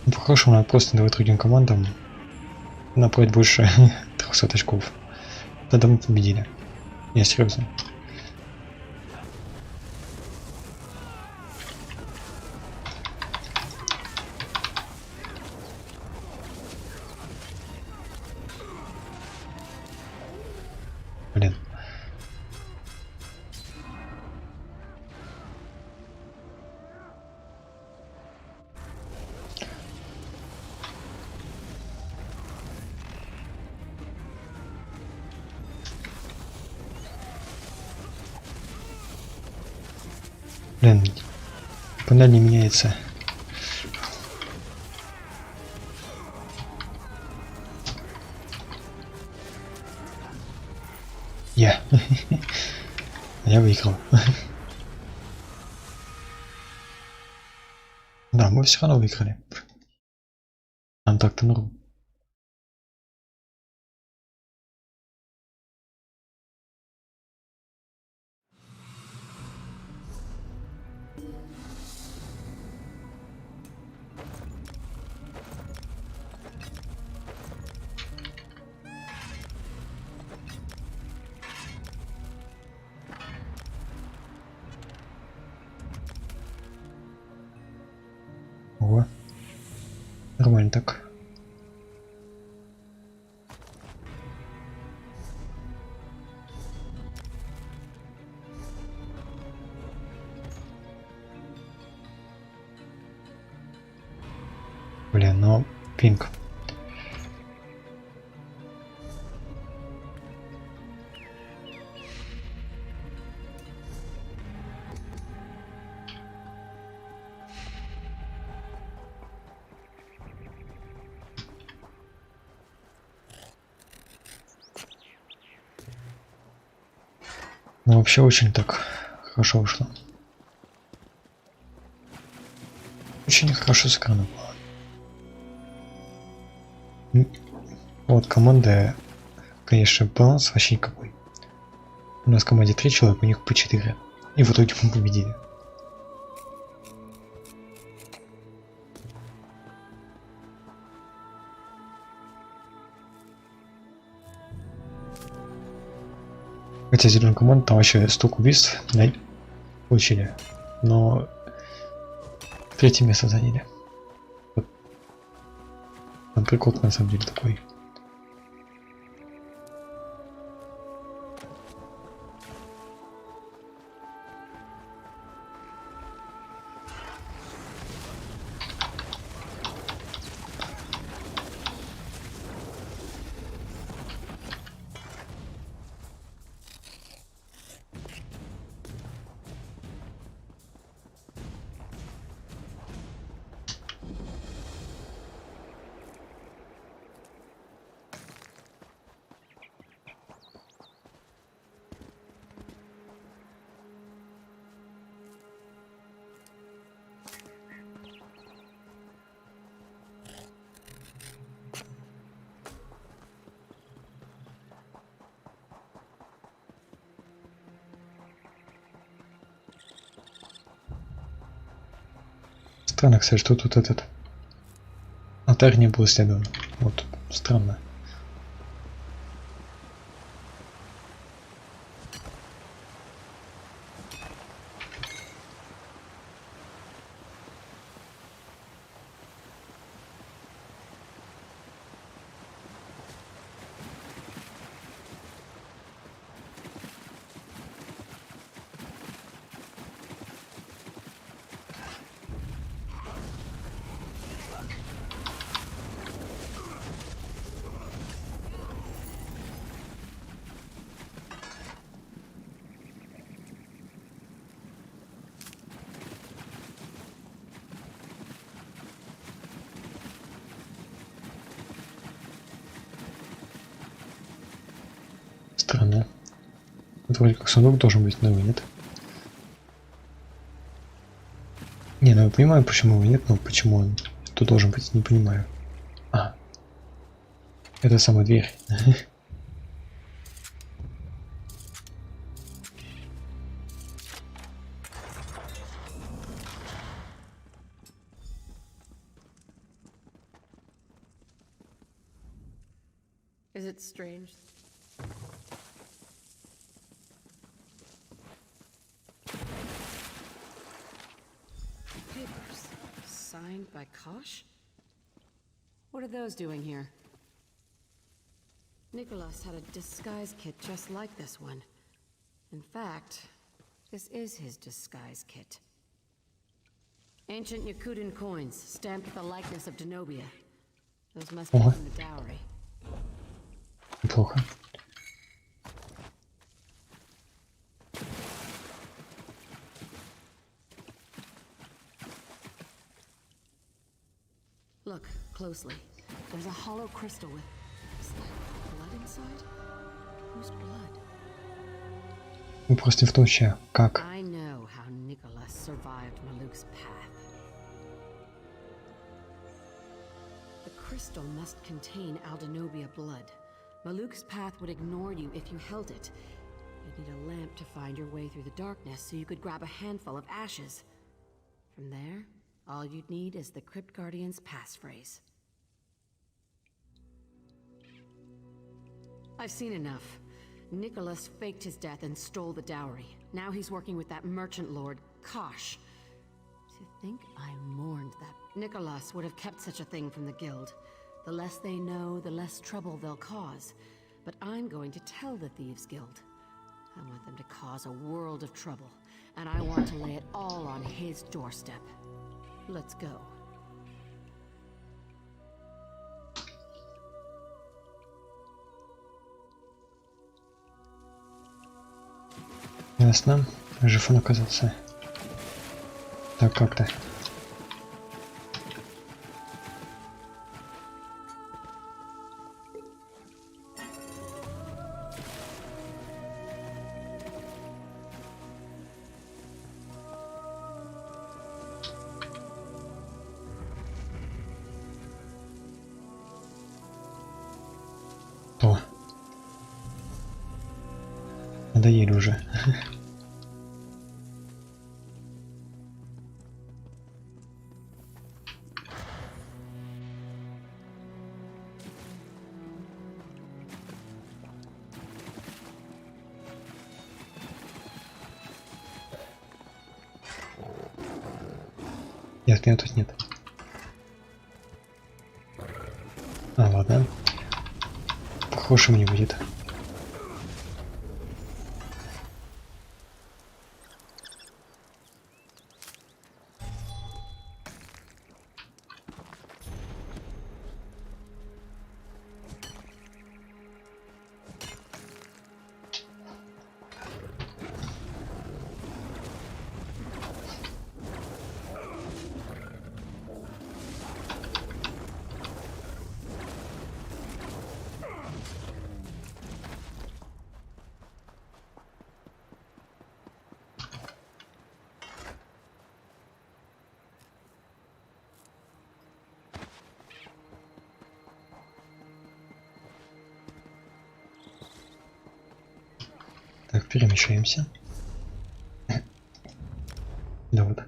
Speaker 1: По-хорошему, надо просто давать другим командам набрать больше 300 очков. Тогда мы победили. Я серьезно. Блин. Блин, панель не меняется. Я выиграл. Да, мы все равно выиграли. Нам так-то норм. Ого. Нормально так. Блин, ну пинг. Ну вообще очень так хорошо вышло. Очень хорошо сыграно было. Вот команда, конечно, баланс вообще никакой. У нас в команде 3 человека, у них по 4. И в итоге мы победили. Хотя зеленая команда там вообще столько убийств получили, но 3-е место заняли. Вот. Там прикол на самом деле такой. Странно, кстати, что тут этот алтарь не был исследован. Вот, странно. Это вроде как сундук должен быть, но его нет. Не, ну я понимаю, почему его нет, но почему он тут должен быть, не понимаю. А, это сама дверь.
Speaker 3: Is it strange? Papers signed by Kosh? What are those doing here? Nicholas had a disguise kit just like this one. In fact, this is his disguise kit. Ancient Yakutan coins, stamped with the likeness of Denobia. Those must be from the dowry.
Speaker 1: Неплохо.
Speaker 3: Look closely. There's a hollow crystal with... Is that blood inside? Whose blood?
Speaker 1: Ну просто в том числе, как?
Speaker 3: I know how Nicholas survived Maluk's path. The crystal must contain Aldenobia blood. Maluk's path would ignore you if you held it. You'd need a lamp to find your way through the darkness so you could grab a handful of ashes. From there, all you'd need is the Crypt Guardian's passphrase. I've seen enough. Nicholas faked his death and stole the dowry. Now he's working with that merchant lord, Kosh. To think I mourned that. Nicholas would have kept such a thing from the guild. The less they know, the less trouble they'll cause. But I'm going to tell the Thieves Guild. I want them to cause a world of trouble, and I want to lay it all on his doorstep. Let's go.
Speaker 1: Ясно. Жив он оказался. Так как-то. Надоели уже. Нет, меня тут нет. А, ладно. Похоже мне будет. Так, перемещаемся. Да вот.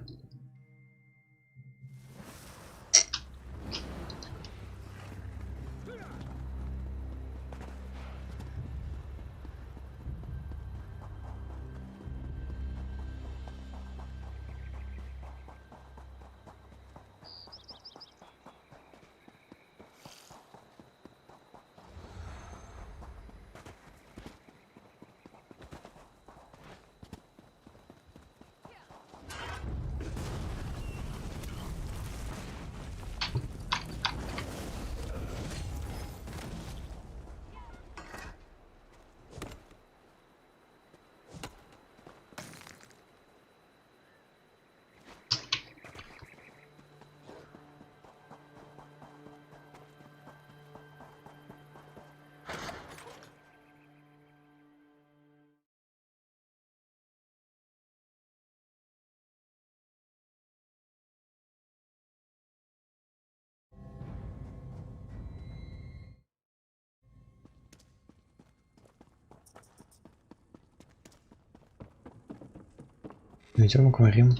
Speaker 1: Идем, говорим.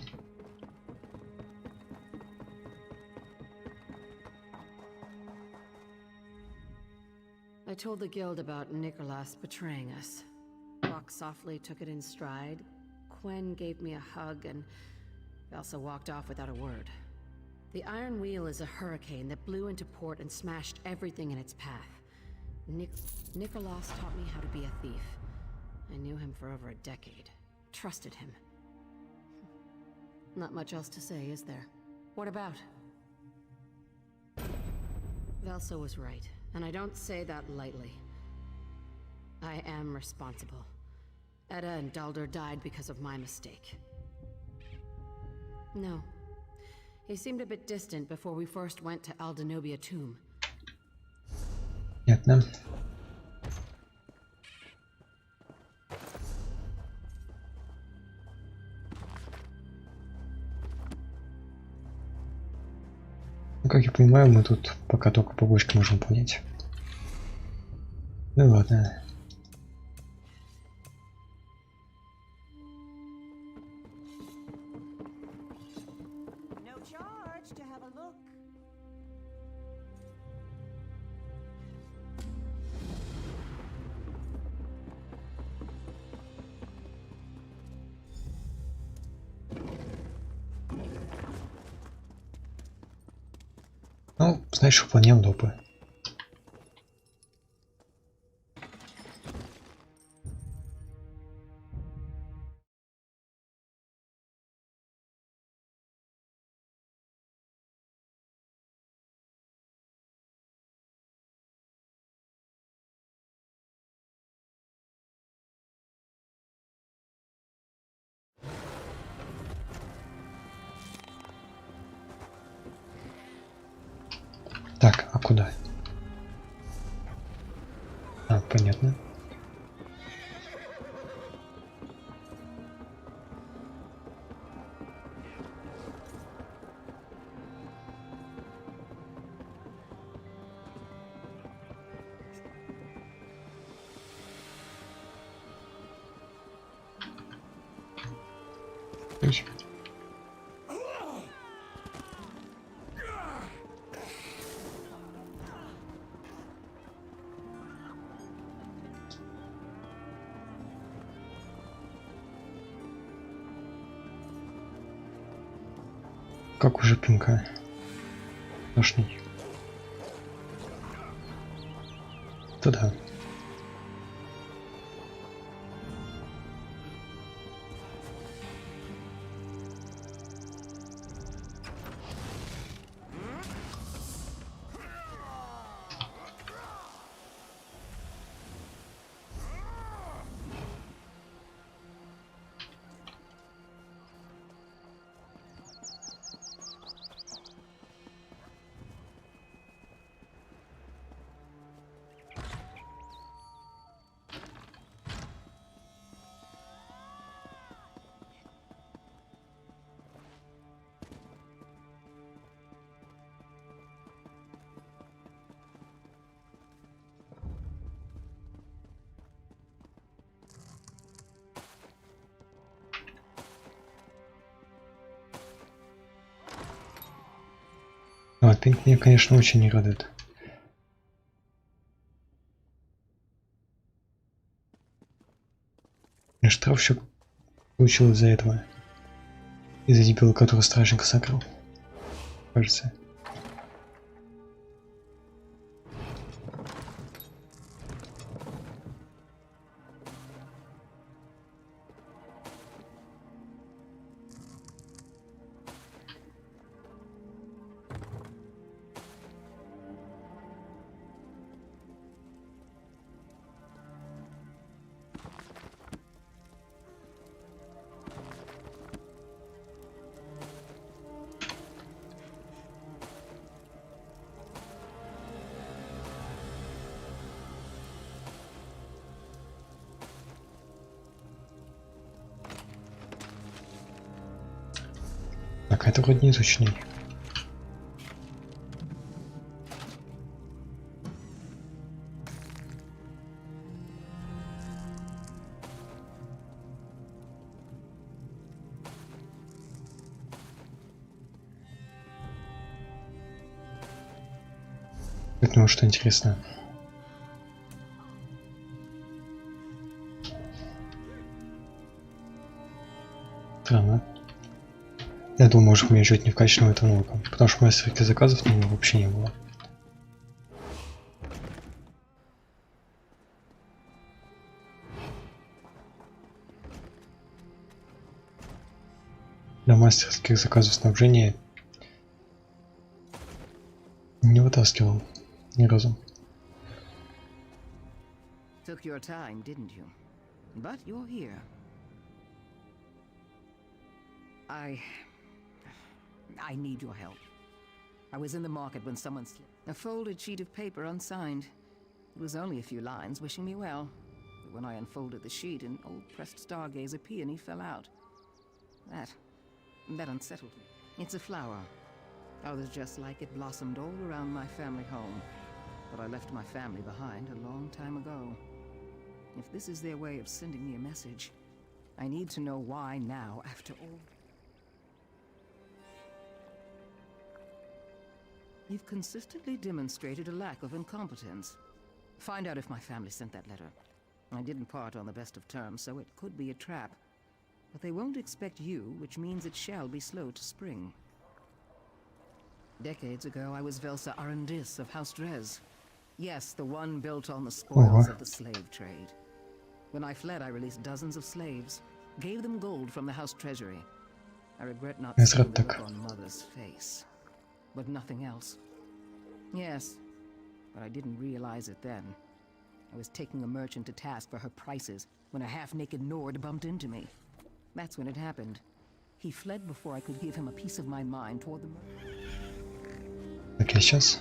Speaker 3: I told the guild about Nicholas betraying us. Walked softly, took it in stride. Quen gave me a hug and Elsa walked off without a word. The Iron Wheel is a hurricane that blew into port and smashed everything in its path. Nicholas taught me how to be a thief. I knew him for over a decade. Trusted him. Not much else to say, is there? What about? Velsa was right, and I don't say that lightly. I am responsible. Edda and Dalder died because of my mistake. No. He seemed a bit distant before we first went to Aldenobia Tomb.
Speaker 1: Понятно. Ну, как я понимаю, мы тут пока только побочки можем понять. Ну ладно.
Speaker 6: No charge to have a look.
Speaker 1: Ну, значит, выполняем допы. Так, а куда? А, понятно. Ой. Как уже пинка. Тошнить. Туда. А, пинг меня, конечно, очень не радует. И штраф еще получил из-за этого. Из-за дебила, который стражника сокрыл. Кажется. Так, это вроде не изученный. быть может что интересное. Странно. Я думаю, может мне жить не в качественном этом логом, потому что у меня столько заказов на него вообще не было. Для мастерских заказов снабжения не вытаскивал ни разу.
Speaker 2: Took your time, didn't you? But you're here. I need your help. I was in the market when someone slipped a folded sheet of paper unsigned. It was only a few lines wishing me well. But when I unfolded the sheet, an old pressed stargazer peony fell out. That unsettled me. It's a flower. Others just like it blossomed all around my family home. But I left my family behind a long time ago. If this is their way of sending me a message, I need to know why now, after all. You've consistently demonstrated a lack of incompetence. Find out if my family sent that letter. I didn't part on the best of terms, so it could be a trap. But they won't expect you, which means it shall be slow to spring. Decades ago, I was Velsa Arundis of House Drez. Yes, the one built on the spoils of the slave trade. When I fled, I released dozens of slaves, gave them gold from the house treasury. I regret not seeing the look on Mother's face. But nothing else. Yes, but I didn't realize it then. I was taking a merchant to task for her prices when a half-naked Nord bumped into me. That's when it happened. He fled before I could give him a piece of my mind toward the murder.
Speaker 1: Okay, сейчас.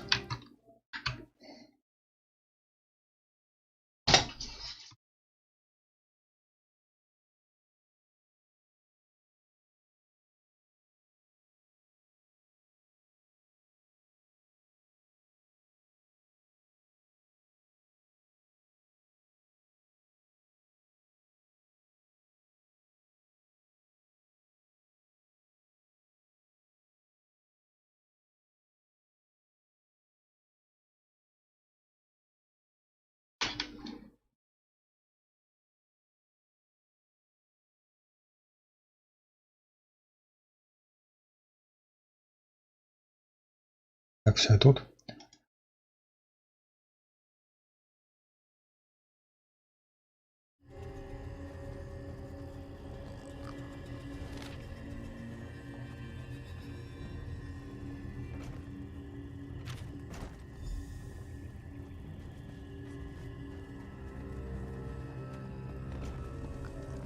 Speaker 1: Так, все тут.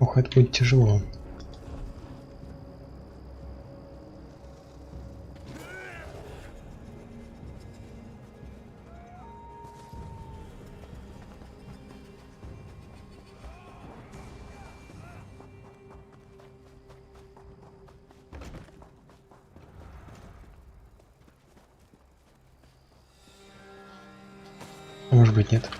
Speaker 1: Ох, это будет тяжело. Может быть, нет.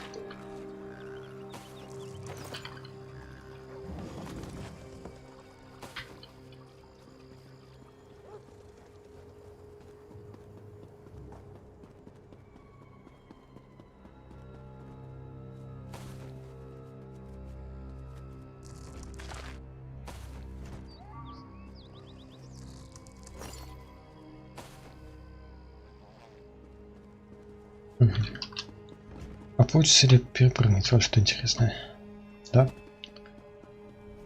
Speaker 1: А получится ли перепрыгнуть? Вот что интересное. Да?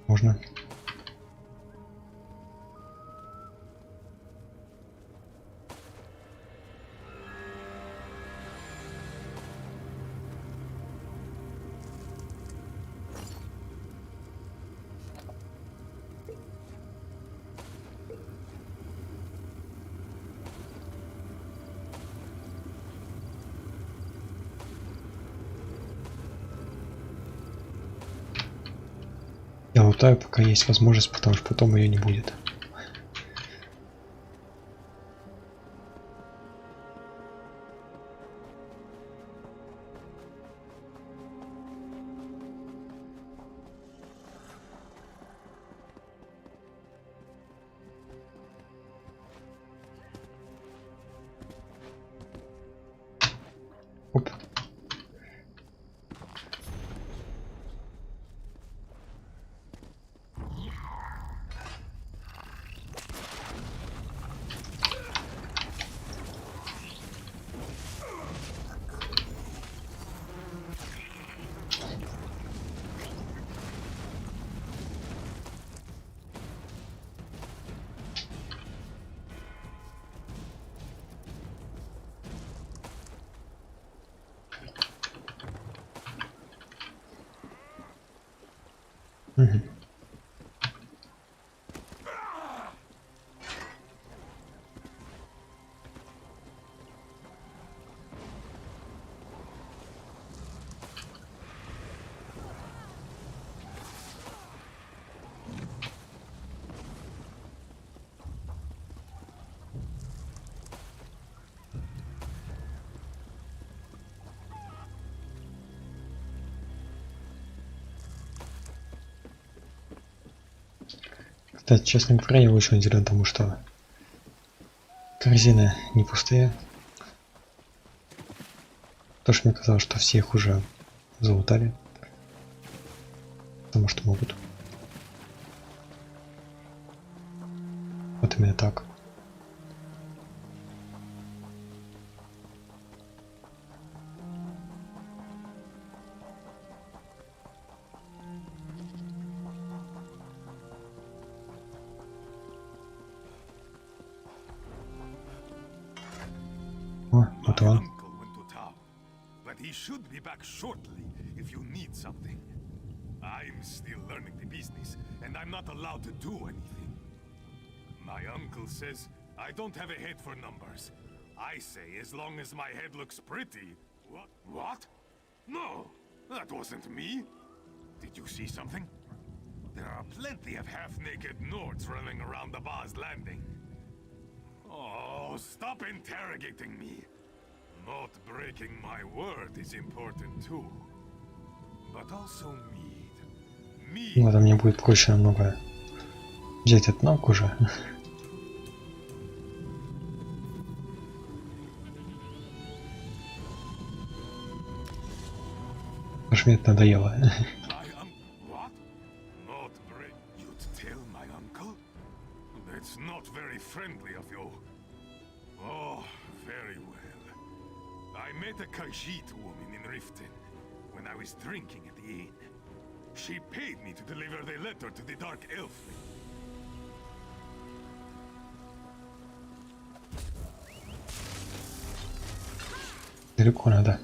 Speaker 1: Можно. Я лутаю, пока есть возможность, потому что потом ее не будет. Угу. Кстати, честно говоря, я очень удивлен тому, что корзины не пустые. Потому что мне казалось, что все их уже залутали. Потому что могут. Вот именно так. О, вот он.
Speaker 9: Uncle went to town, but he should be back shortly if you need something. I'm still learning the business, and I'm not allowed to do anything. My uncle says I don't have a head for numbers. I say as long as my head looks pretty. What? What? No, that wasn't me. Did you see something? There are plenty of half-naked Nords running around the bar's landing. Oh, stop interrogating me. Not breaking my word is important too. But also mead.
Speaker 1: Ладно, мне будет проще намного взять от ног уже. Аж мне это надоело.
Speaker 9: What? Not break? You'd tell my uncle? That's not very friendly of you. Oh, very well. I met a Khajiit woman in Riften when I was drinking at the inn. She paid me to deliver the letter to the Dark Elf.
Speaker 1: Далеко надо.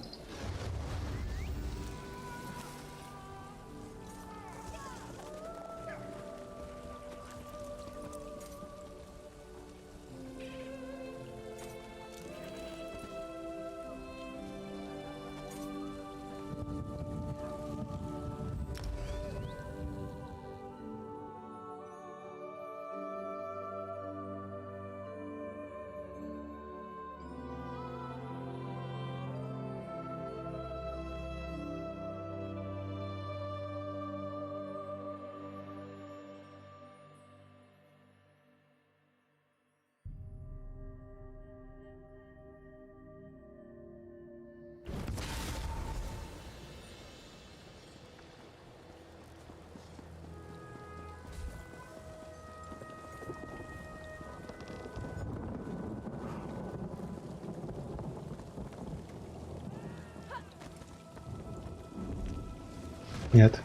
Speaker 1: Нет.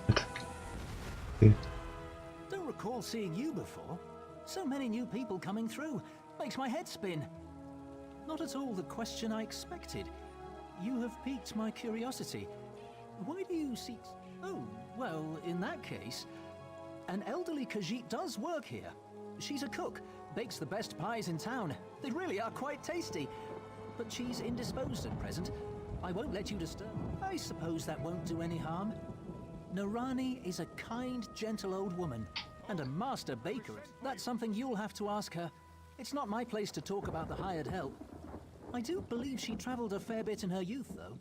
Speaker 1: Нет. Ты.
Speaker 10: Don't recall seeing you before. So many new people coming through. Makes my head spin. Not at all the question I expected. You have piqued my curiosity. Why do you seek... Oh, well, in that case... An elderly Khajiit does work here. She's a cook, bakes the best pies in town. They really are quite tasty. But she's indisposed at present. I won't let you disturb. I suppose that won't do any harm. Narani is a kind, gentle old woman, and a master baker. That's something you'll have to ask her. It's not my place to talk about the hired help. I do believe she traveled a fair bit in her youth, though.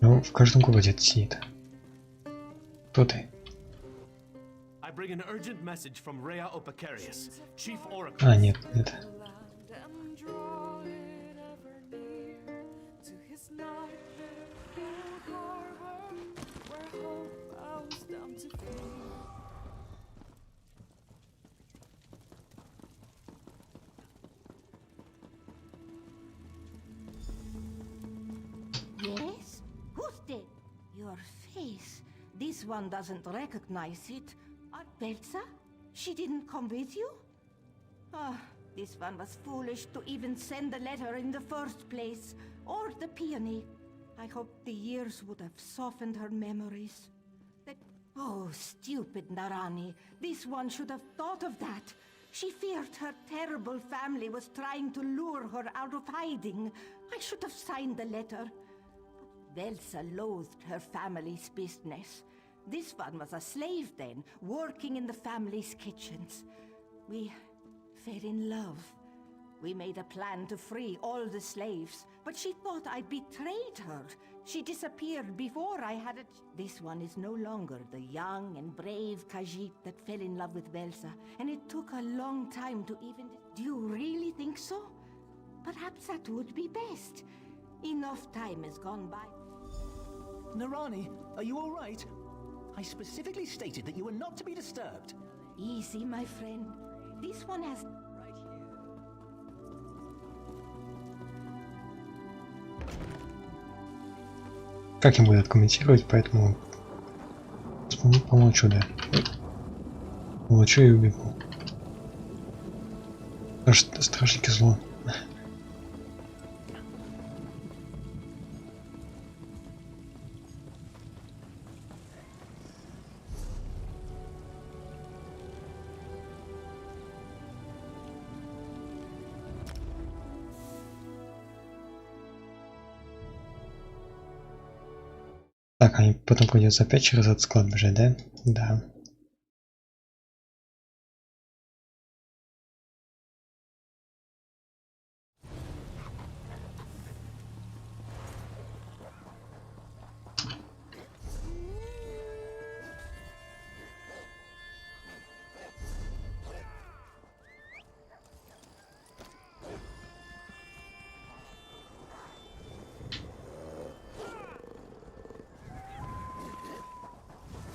Speaker 1: Ну, в каждом городе это сидит. Кто ты?
Speaker 7: I bring an urgent message from Rhea Opacarius, Chief Oracle.
Speaker 1: А, нет, нет.
Speaker 6: Yes? Who's dead? Your face. This one doesn't recognize it. Aunt Belza? She didn't come with you? Ah, This one was foolish to even send the letter in the first place, or the peony. I hoped the years would have softened her memories. Oh, stupid Narani. This one should have thought of that. She feared her terrible family was trying to lure her out of hiding. I should have signed the letter. But Velsa loathed her family's business. This one was a slave then, working in the family's kitchens. We fell in love. We made a plan to free all the slaves, but she thought I betrayed her. She disappeared before I had it. This one is no longer the young and brave Khajiit that fell in love with Velsa, and it took a long time to even... Do you really think so? Perhaps that would be best. Enough time has gone by.
Speaker 10: Narani, are you all right? I specifically stated that you were not to be disturbed.
Speaker 6: Easy, my friend. This one has...
Speaker 1: Как я буду откомментировать, поэтому помолчу, да. Молчу и убегу. Потому что страшненько зло. Так, они потом придется опять через этот склад бежать, да? Да.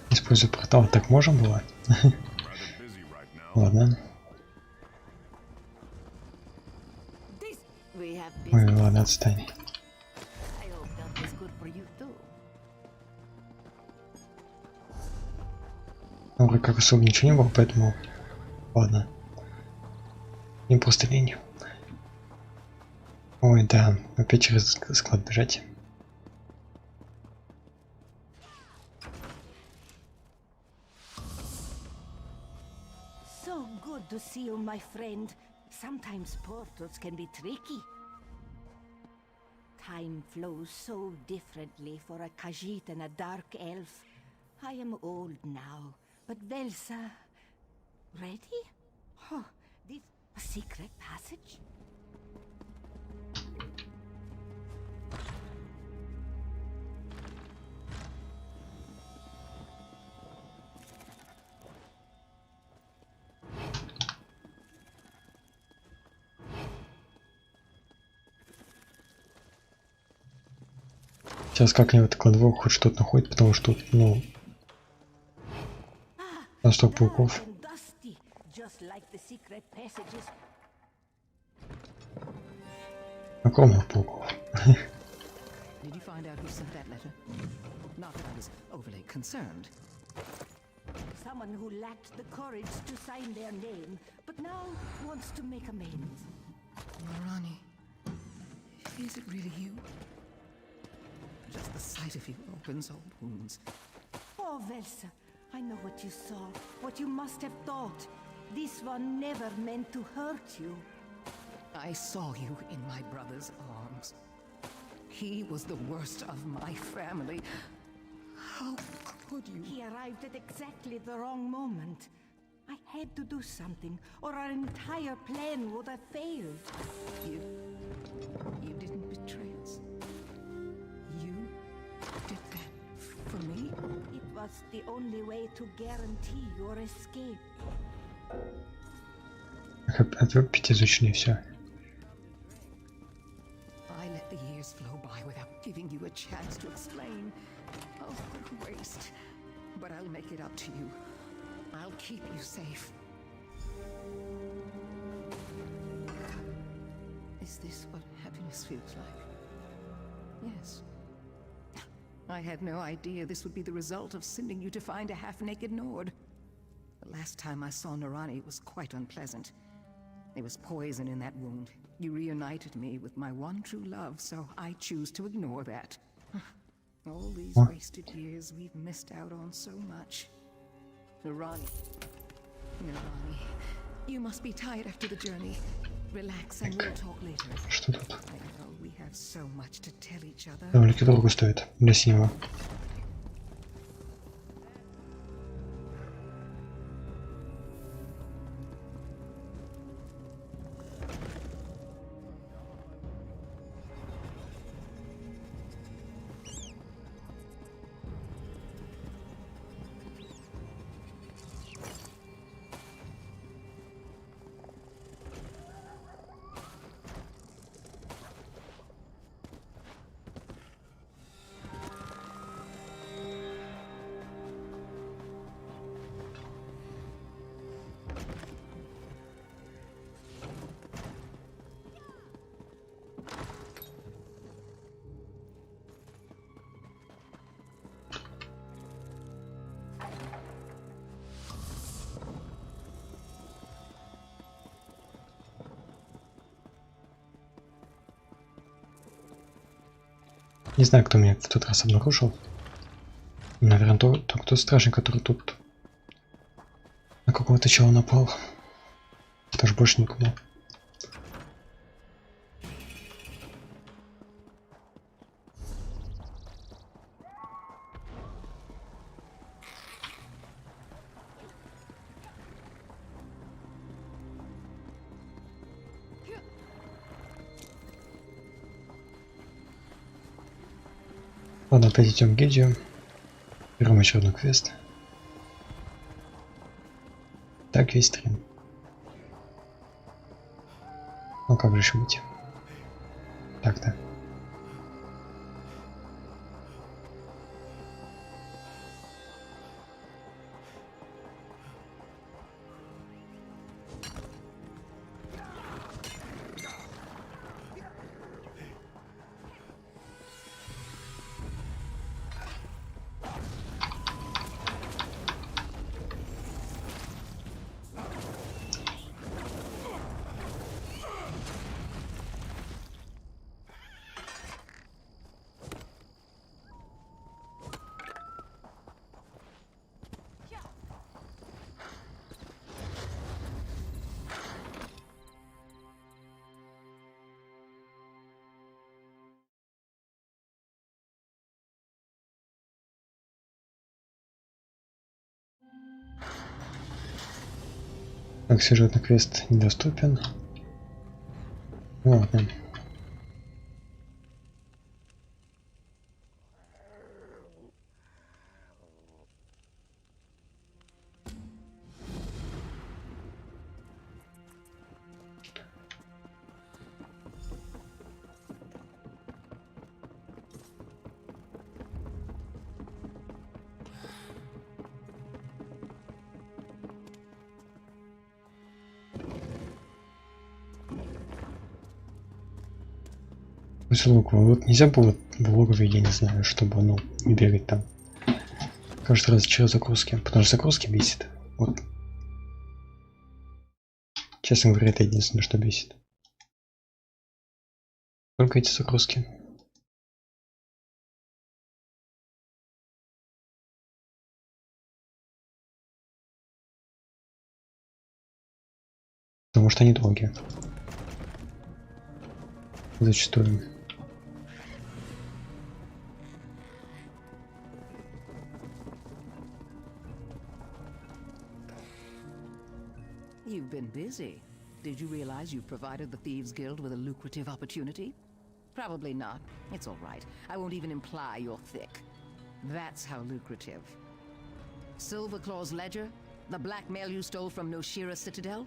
Speaker 1: Используя портал, так можем было? Ладно. Ой, ладно, отстань. Ну, как особо ничего не было, поэтому... Ладно. Им просто лень. Ой, да, опять через склад бежать.
Speaker 6: To see you, my friend. Sometimes portals can be tricky. Time flows so differently for a Khajiit and a dark elf. I am old now, but Velsa... Ready? Oh, this... a secret passage?
Speaker 1: Сейчас как-нибудь кладовую хоть что-то находит, потому что тут, ну... Настолько пауков. Огромных пауков.
Speaker 2: Did you find out who sent that letter? Not that I was overly concerned.
Speaker 6: Someone who lacked the courage to sign their name, but now wants to make amends.
Speaker 2: Narani, is it really you? Just the sight of you opens old wounds.
Speaker 6: Oh, Velsa, I know what you saw, what you must have thought. This one never meant to hurt you.
Speaker 2: I saw you in my brother's arms. He was the worst of my family. How could you?
Speaker 6: He arrived at exactly the wrong moment. I had to do something, or our entire plan would have failed.
Speaker 2: You didn't betray us. You did that for me?
Speaker 6: It was the only way to guarantee your escape.
Speaker 1: Опять изучили все.
Speaker 2: I let the years flow by without giving you a chance to explain. Oh, what a waste. But I'll make it up to you. I'll keep you safe. Is this what happiness feels like? Yes. I had no idea this would be the result of sending you to find a half-naked Nord. The last time I saw Narani was quite unpleasant. There was poison in that wound. You reunited me with my one true love, so I choose to ignore that. All these wasted years, we've missed out on so much. Nirani, you must be tired after the journey. Relax and we'll talk later.
Speaker 1: Что тут?
Speaker 2: I know we have so much to tell each other.
Speaker 1: Довольно-таки дорого стоит для синего. Не знаю, кто меня в тот раз обнаружил. Наверное, тот стражник, который тут на какого-то чела напал. Даже больше никому. Ладно, опять идем в гильдию. Берем очередной квест. Так весь стрим. Ну как же еще быть? Так-то. Так, сюжетный квест недоступен. Ладно. Вот нельзя было в логове, я не знаю, чтобы ну не бегать там. Каждый раз через загрузки. Потому что загрузки бесит. Вот. Честно говоря, это единственное, что бесит. Только эти загрузки. Потому что они долгие. Зачастую.
Speaker 2: You've been busy. Did you realize you've provided the Thieves Guild with a lucrative opportunity? Probably not. It's all right. I won't even imply you're thick. That's how lucrative. Silverclaw's ledger? The blackmail you stole from Noshira Citadel?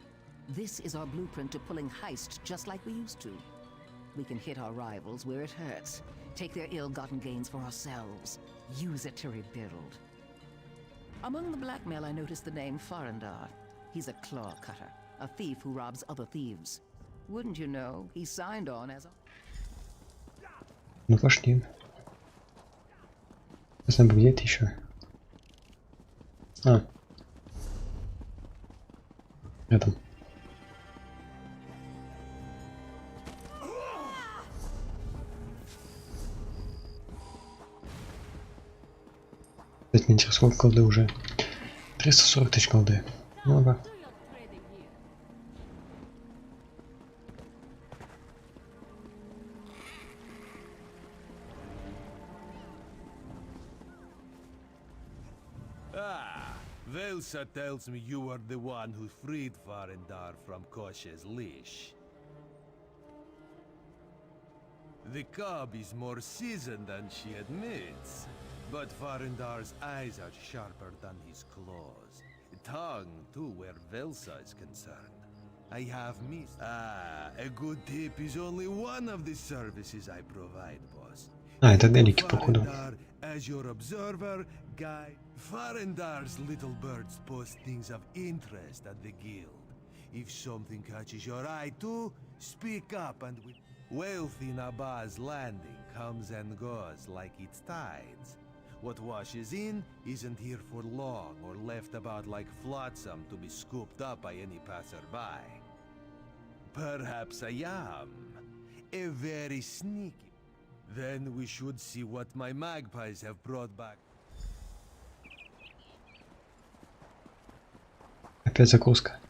Speaker 2: This is our blueprint to pulling heists just like we used to. We can hit our rivals where it hurts. Take their ill-gotten gains for ourselves. Use it to rebuild. Among the blackmail, I noticed the name Farandar. He's a claw cutter, a thief who robs other thieves. Wouldn't you know, he signed on as a...
Speaker 1: Ну пошли. Не знаю, где это еще. Рядом. Кстати, мне интересно, сколько колды уже. 340 тысяч колды. Много.
Speaker 11: Velsa tells me you are the one who freed Farendar from Koshe's leash. The cub is more seasoned than she admits, but Farendar's eyes are sharper than his claws. Tongue, too, where Velsa is concerned. I have missed. A good tip is only one of the services I provide, boss.
Speaker 1: Это Делики, походу.
Speaker 11: As your observer, guide. Farendar's little birds post things of interest at the guild. If something catches your eye too, speak up and we... Wealth in Abba's landing comes and goes like its tides. What washes in isn't here for long or left about like flotsam to be scooped up by any passerby. Perhaps I am. A very sneaky. Then we should see what my magpies have brought back.
Speaker 1: Опять загрузка.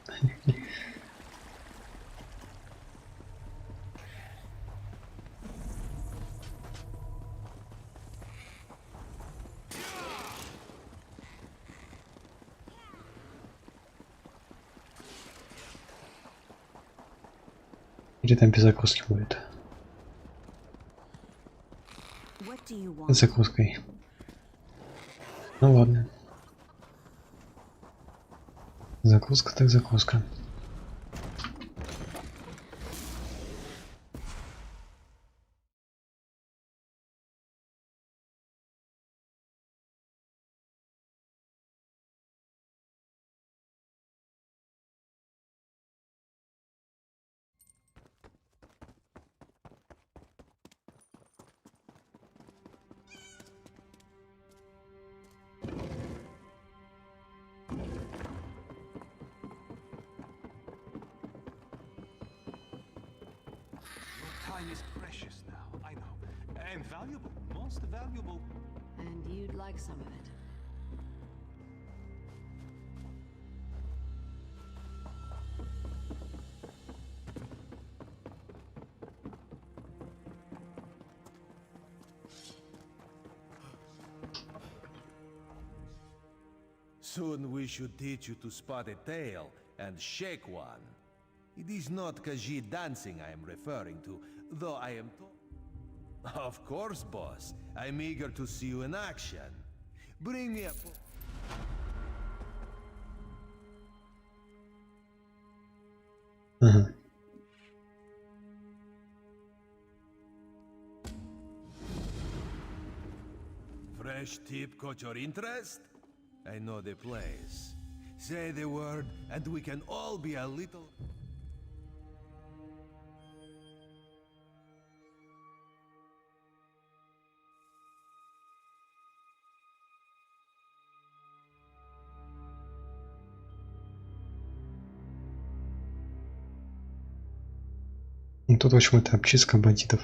Speaker 1: Или там без загрузки будет? С загрузкой. Ну ладно. Загрузка так загрузка.
Speaker 10: Time is precious now, I know. And valuable, most valuable.
Speaker 3: And you'd like some of it.
Speaker 11: Soon we should teach you to spot a tail and shake one. It is not Khajiit dancing I am referring to, though I am told. Of course, boss. I'm eager to see you in action. Bring me a... Fresh tip caught your interest? I know the place. Say the word and we can all be a little...
Speaker 1: Ну, тут, в общем, это обчистка бандитов.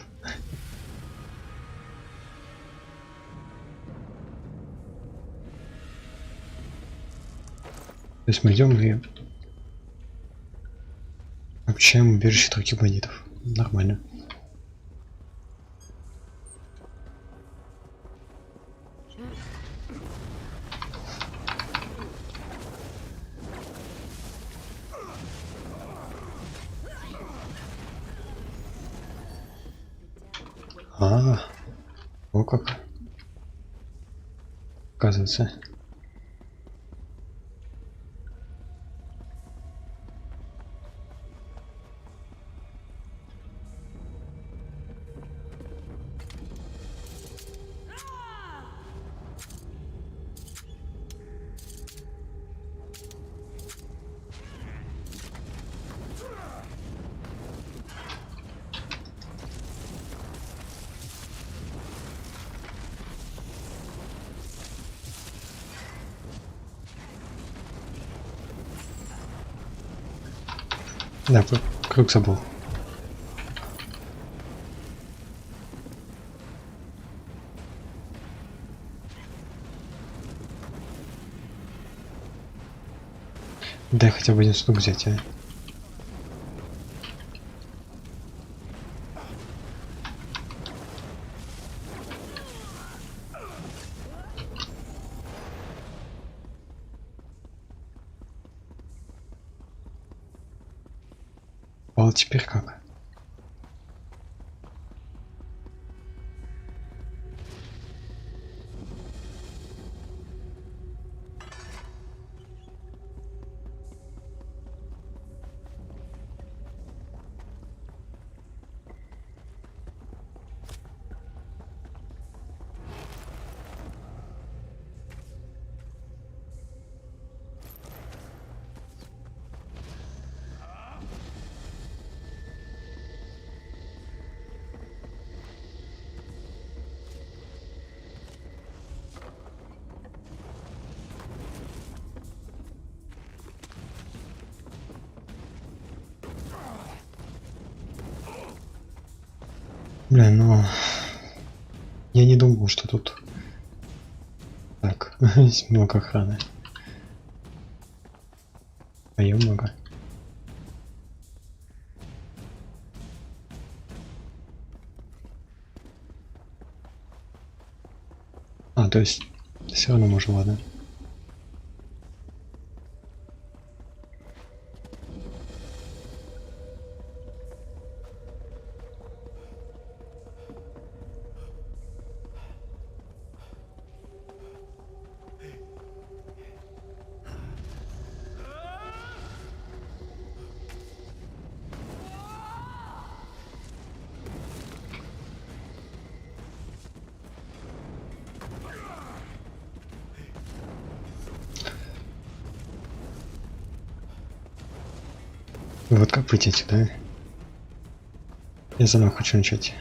Speaker 1: То есть мы идем и обчищаем убежище других бандитов. Нормально. О как. Оказывается. Да, круг забыл. Дай хотя бы один сундук взять, а. А теперь как? Бля, ну... Я не думал, что тут... Так, здесь много охраны. А ее много. А, то есть... Все равно можно, ладно. Вот как выйти отсюда? Я заново хочу начать.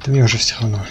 Speaker 1: Да мне уже все равно.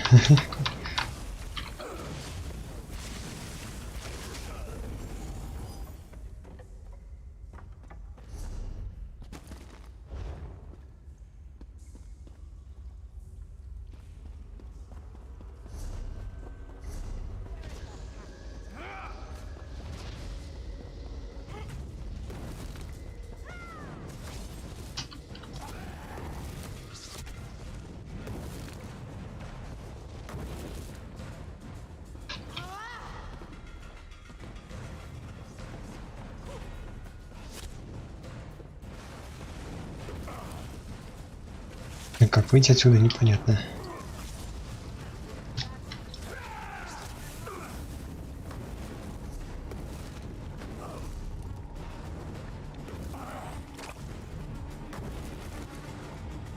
Speaker 1: Как выйти отсюда, непонятно.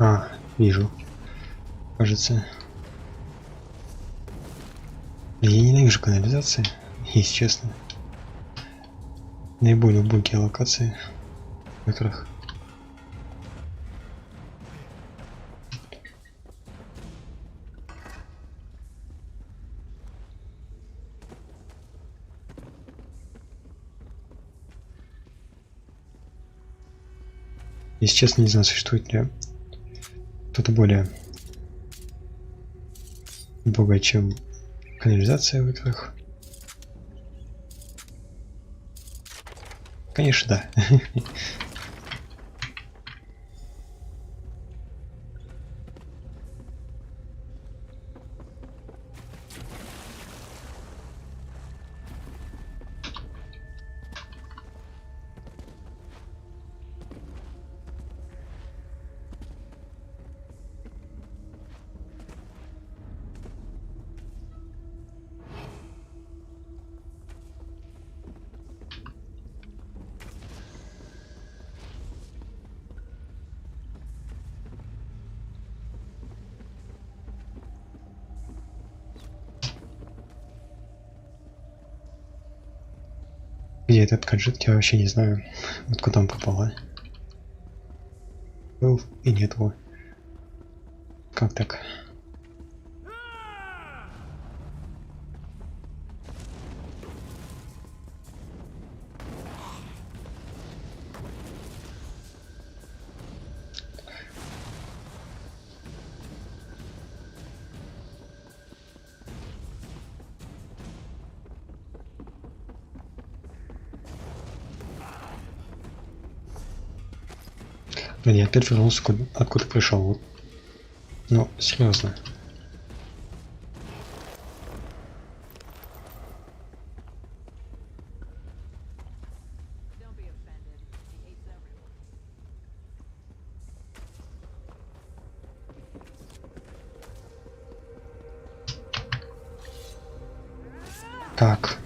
Speaker 1: А, вижу. Кажется. Я ненавижу канализации, если честно. Наиболее убогие локации, в которых... Если честно, не знаю, существует ли что-то более убогое, чем канализация в играх. Конечно, да. Где этот гаджет, я вообще не знаю, откуда он пропала. Был и нет его. Как так? Блин, я опять вернулся, откуда пришел. Вот. Ну, серьезно. Так.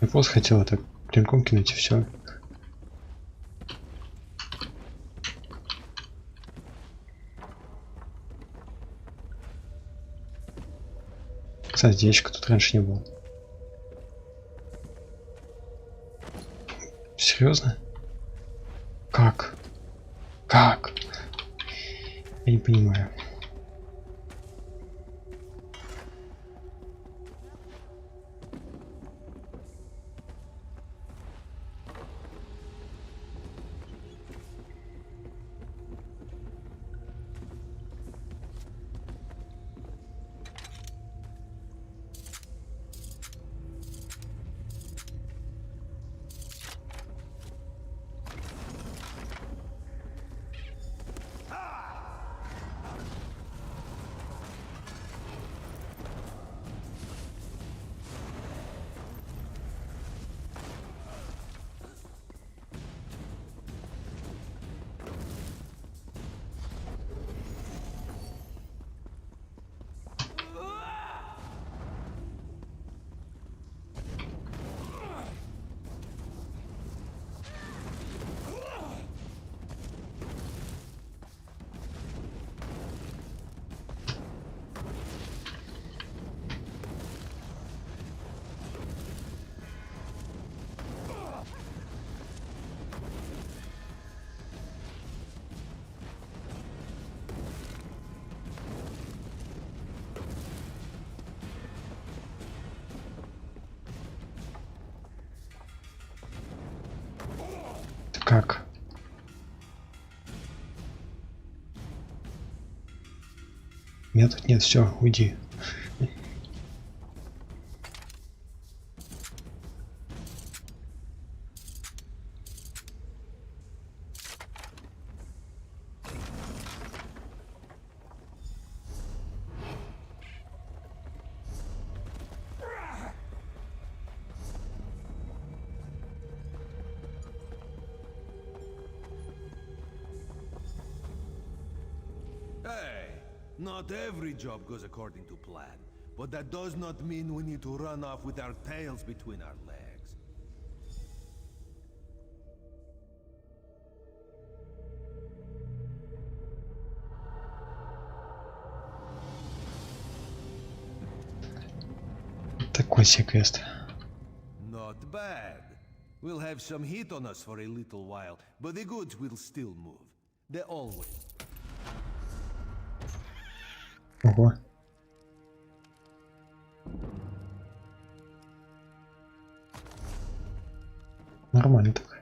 Speaker 1: Я просто хотел это клинком кинуть и все. Кстати, ящика тут раньше не было. Серьезно? Как? Как? Я не понимаю. Как? Меня тут нет, все, уйди.
Speaker 11: Not every job goes according to plan, but that does not mean we need to run off with our tails between our legs.
Speaker 1: Такой себе квест.
Speaker 11: Not bad. We'll have some heat on us for a little while, but the goods will still move. They always.
Speaker 1: Ого. Нормально так.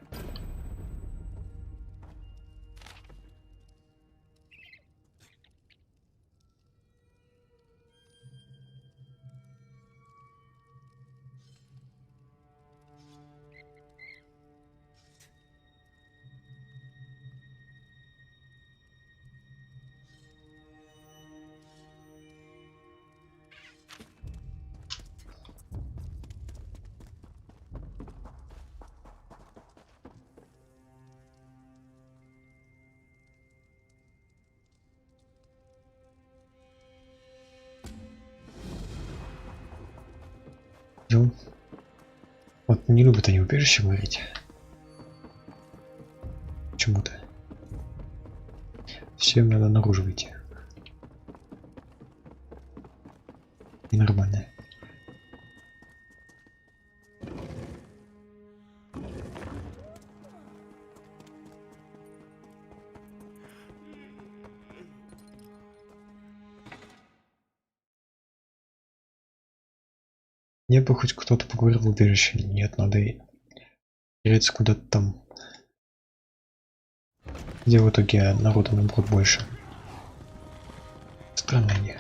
Speaker 1: Вот не любят они убежище говорить. Почему-то. Всем надо наружу выйти. Ненормально. Мне бы хоть кто-то поговорил в убежище. Нет, надо переться куда-то там, где в итоге народу наоборот больше. Странно они.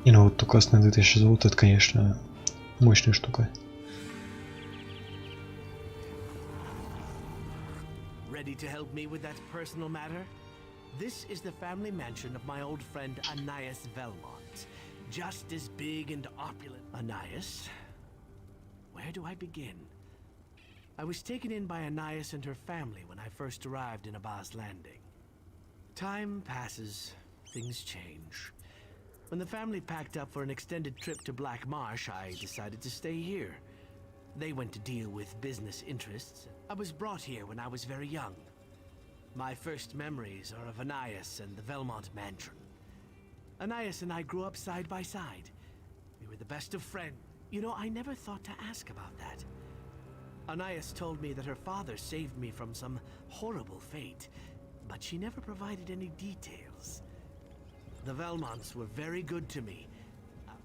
Speaker 1: И ну вот только на 2000 золота, это, конечно, мощная штука.
Speaker 7: Ready to help me with that personal matter? This is the family mansion of my old friend Anais Velmont. Just as big and opulent. Anais? Where do I begin? I was taken in by Anais and her family when I first arrived in Abbas Landing. Time passes, things change. When the family packed up for an extended trip to Black Marsh, I decided to stay here. They went to deal with business interests. I was brought here when I was very young. My first memories are of Anais and the Velmont mansion. Anais and I grew up side by side. We were the best of friends. You know, I never thought to ask about that. Anais told me that her father saved me from some horrible fate, but she never provided any details. The Velmonts were very good to me.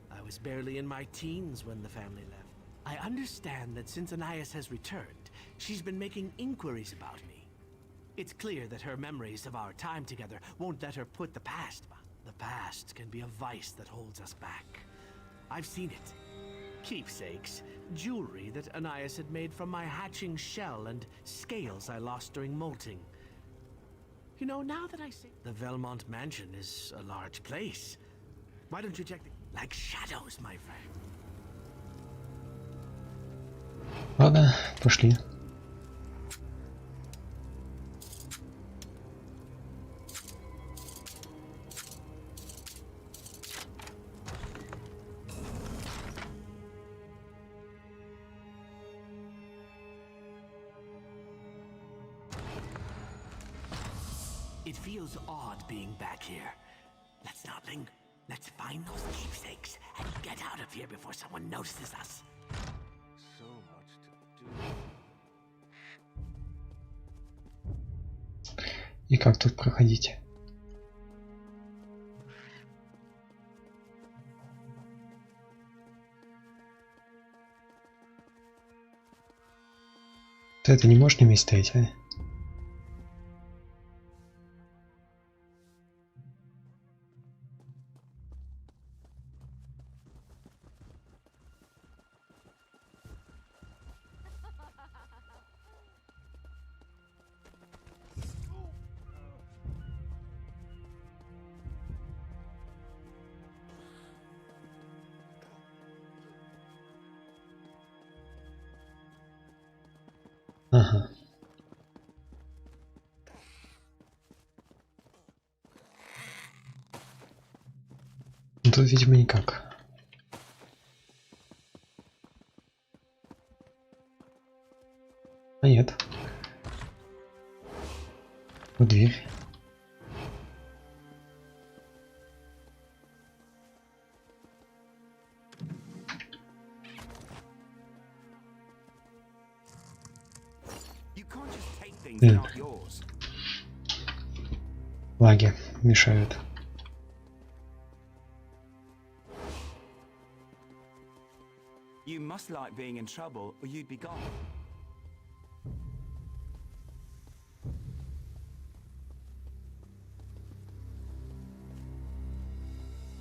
Speaker 7: I was barely in my teens when the family left. I understand that since Anais has returned, she's been making inquiries about me. It's clear that her memories of our time together won't let her put the past. The past can be a vice that holds us back. I've seen it. Keepsakes, jewelry that Anais had made from my hatching shell, and scales I lost during molting. You know, now that I see... The Velmont mansion is a large place. Why don't you check the... Like shadows, my friend.
Speaker 1: Ладно, пошли.
Speaker 7: It feels odd being back here. Let's not linger. Let's find those keepsakes and get out of here before someone notices us.
Speaker 8: So much to do.
Speaker 1: И как тут проходить? Ты это не можешь на месте стоять, а? Ага. Ну, тут, видимо, никак. А нет. Вот дверь. Лаги мешают.
Speaker 12: You must like being in trouble, or you'd be gone.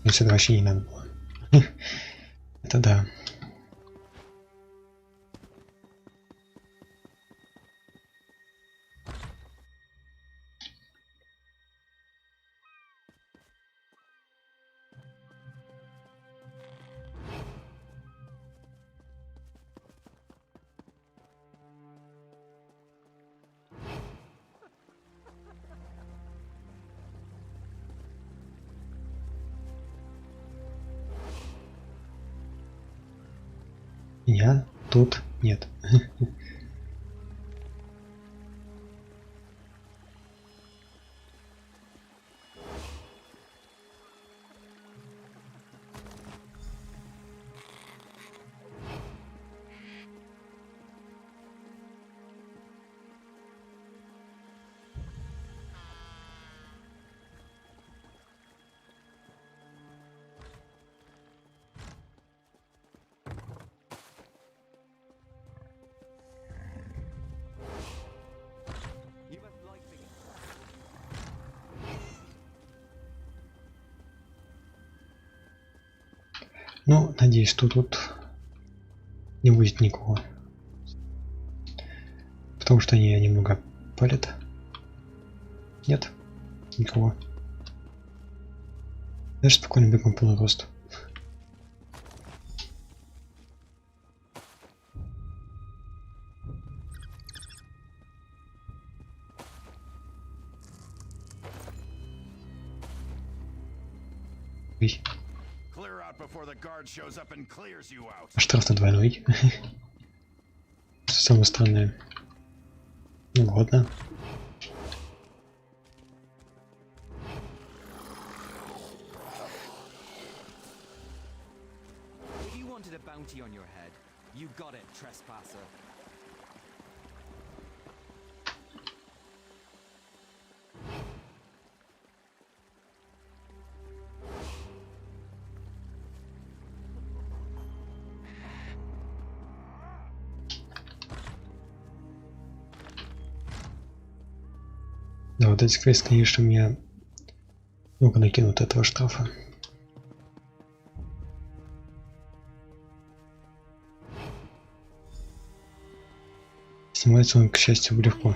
Speaker 1: Ну, сюда вообще не надо было. Это да. Я тут нет. Ну, надеюсь, что тут не будет никого. Потому что они немного палят. Нет, никого. Даже спокойно бегом полный рост. Ой. Штраф на двойной. Что самое странное. Ну ладно. Да, вот эти квесты, конечно, меня много накинут этого штрафа. Снимается он, к счастью, легко.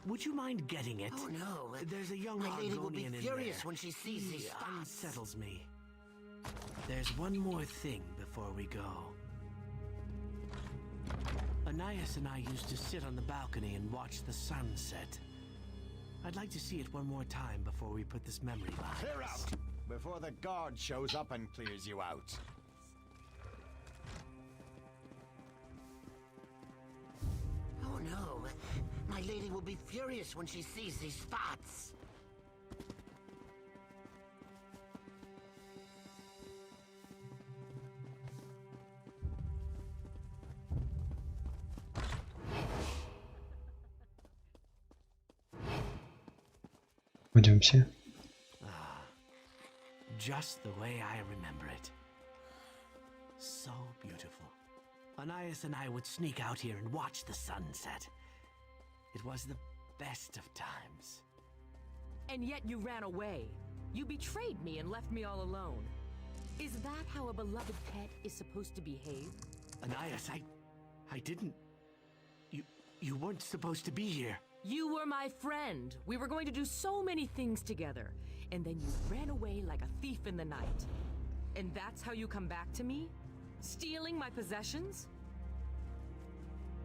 Speaker 7: Would you mind getting it?
Speaker 8: Oh no,
Speaker 7: there's a young
Speaker 8: my lady will be
Speaker 7: Argonian in
Speaker 8: furious
Speaker 7: there.
Speaker 8: when she sees these
Speaker 7: Unsettles me. There's one more thing before we go. Anais and I used to sit on the balcony and watch the sunset. I'd like to see it one more time before we put this memory behind
Speaker 8: Clear
Speaker 7: us.
Speaker 8: out before the guard shows up and clears you out. Oh no, my lady will be furious when she sees these spots.
Speaker 1: Пойдемте.
Speaker 7: Just the way I remember it. So beautiful. Anais and I would sneak out here and watch the sunset. It was the best of times.
Speaker 13: And yet you ran away. You betrayed me and left me all alone. Is that how a beloved pet is supposed to behave?
Speaker 7: Anais, I didn't... You weren't supposed to be here.
Speaker 13: You were my friend. We were going to do so many things together. And then you ran away like a thief in the night. And that's how you come back to me? Stealing my possessions?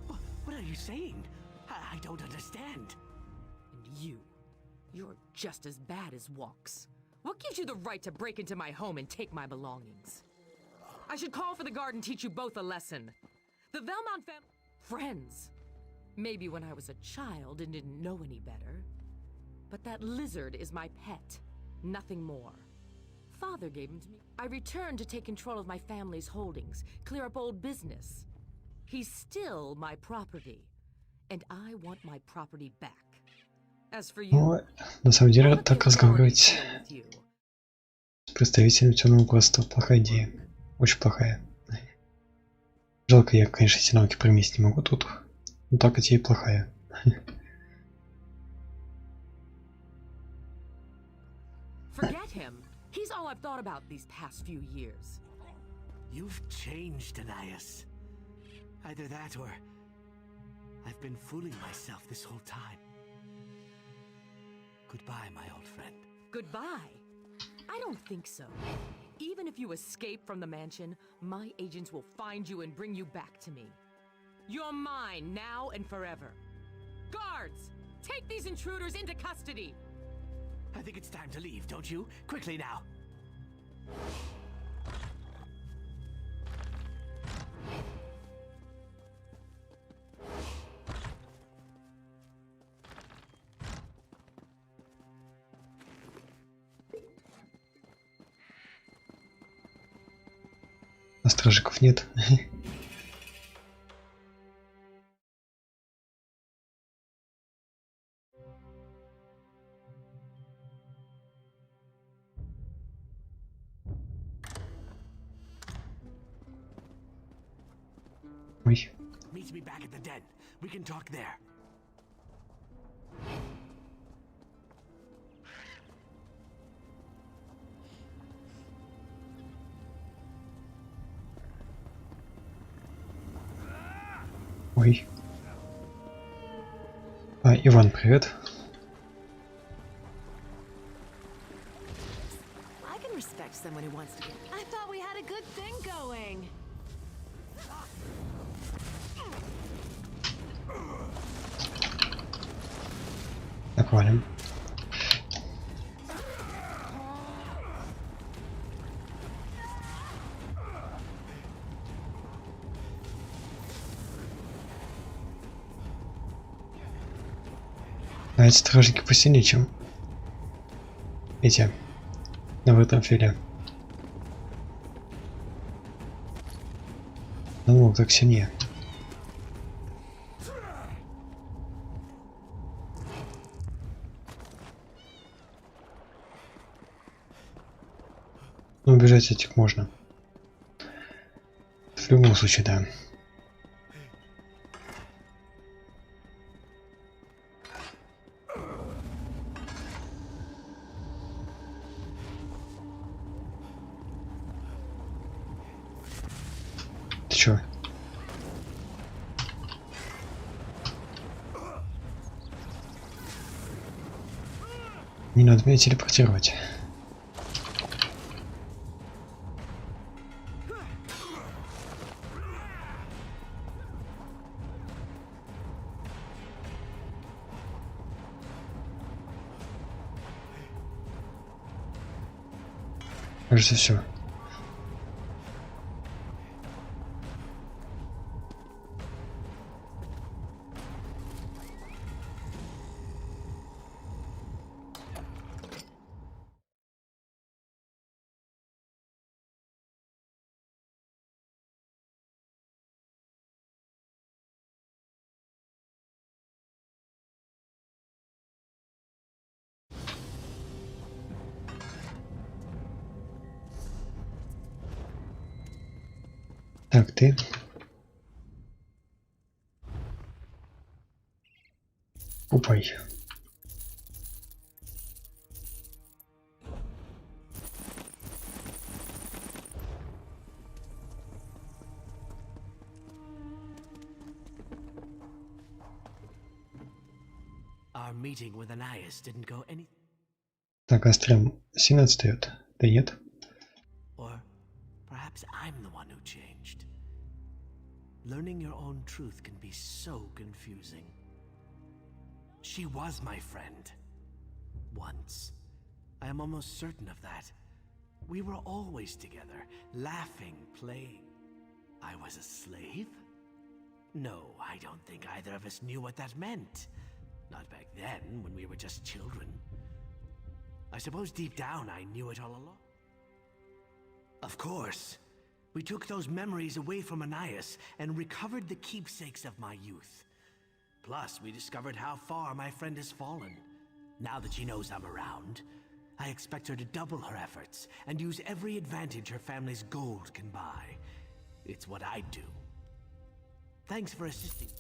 Speaker 7: What are you saying? I don't understand.
Speaker 13: And you're just as bad as Walks. What gives you the right to break into my home and take my belongings? I should call for the guard and teach you both a lesson. The Velmont family... Friends. Maybe when I was a child and didn't know any better. But that lizard is my pet. Nothing more. Father gave him to me. I returned to take control of my family's holdings, clear up old business. He's still my property. And I want my property back. As for you...
Speaker 1: Ну, на самом деле, так разговаривать с представителем темного класса плохая идея. Очень плохая. Жалко, я, конечно, эти навыки применить не могу тут. Но так идея плохая.
Speaker 13: Forget him. He's all I've thought about these past few years.
Speaker 7: You've changed, Anais. Either that or I've been fooling myself this whole time. Goodbye, my old friend.
Speaker 13: Goodbye? I don't think so. Even if you escape from the mansion, my agents will find you and bring you back to me. You're mine now and forever. Guards! Take these intruders into custody!
Speaker 7: I think it's time to leave, don't you? Quickly now.
Speaker 1: А стражиков нет. Ой.
Speaker 7: Meet me back at the den. We can talk there.
Speaker 1: Ой. А, Иван, привет.
Speaker 3: I can respect someone who wants to. I thought we had a good thing going.
Speaker 1: Так, валим. А эти стражники посильнее, чем эти в этом филе. Ну, так сильнее. Ну, убежать этих можно. В любом случае, да. Ты чё? Не надо меня телепортировать. Кажется, все. Так, ты. Упай.
Speaker 7: Our meeting with Anais didn't go any.
Speaker 1: Так, а стрим сильно отстает? Да нет.
Speaker 7: Or perhaps I'm the one who changed. Learning your own truth can be so confusing. She was my friend. Once. I am almost certain of that. We were always together, laughing, playing. I was a slave? No, I don't think either of us knew what that meant. Not back then, when we were just children. I suppose deep down I knew it all along. Of course. We took those memories away from Anais and recovered the keepsakes of my youth. Plus, we discovered how far my friend has fallen. Now that she knows I'm around, I expect her to double her efforts and use every advantage her family's gold can buy. It's what I'd do. Thanks for assisting.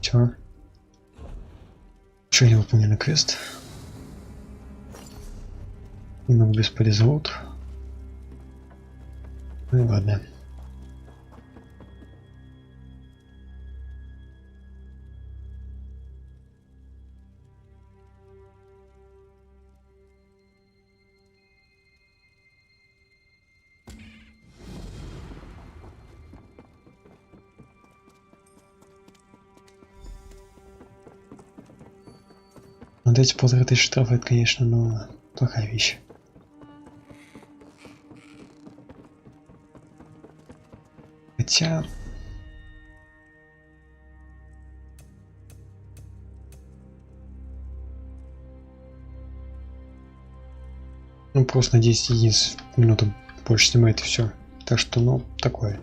Speaker 1: Чё? Чё, не выполнен квест? Немного бесполезный лут. Ну и ладно. Вот эти 1500 штрафов, это, конечно, но плохая вещь. Хотя... Ну, просто на 10 единиц в минуту больше снимает и все. Так что, ну, такое.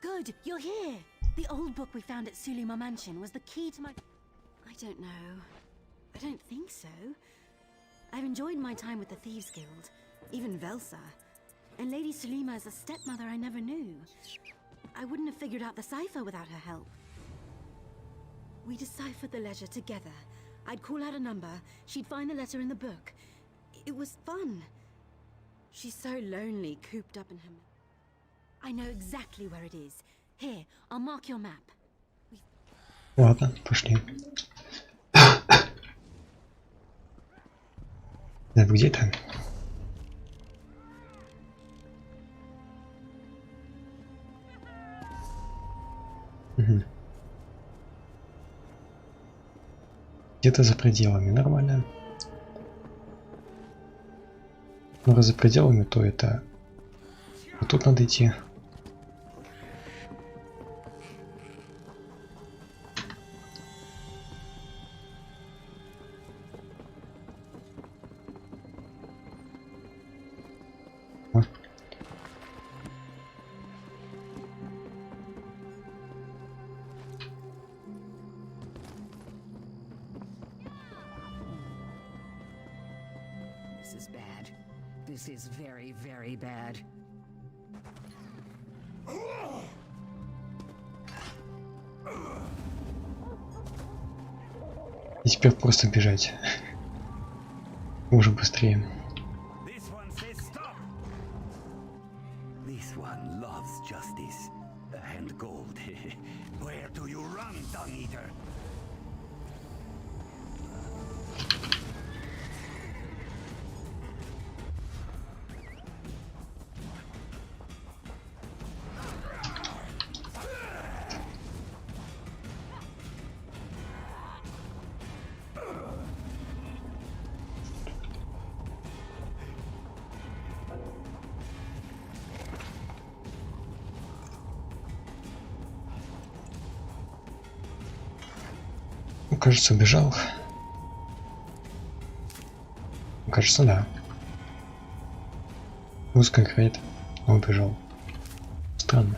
Speaker 3: Good, you're here. The old book we found at Sulima Mansion was the key to my... I don't know. I don't think so. I've enjoyed my time with the Thieves Guild, even Velsa. And Lady Sulima is a stepmother I never knew. I wouldn't have figured out the cipher without her help. We deciphered the letter together. I'd call out a number, she'd find the letter in the book. It was fun. She's so lonely, cooped up in her... I know exactly where it is. Here, I'll mark your map.
Speaker 1: Ладно, пошли. Да, где там? Угу. Где-то за пределами, нормально. Но раз за пределами, то это... Вот тут надо идти.
Speaker 2: This is bad. This is very, very bad.
Speaker 1: И теперь просто бежать. Уже быстрее.
Speaker 14: This one loves justice and gold. Where do you run, dung eater?
Speaker 1: Кажется, убежал. Кажется, да. Музыка играет, но убежал. Странно.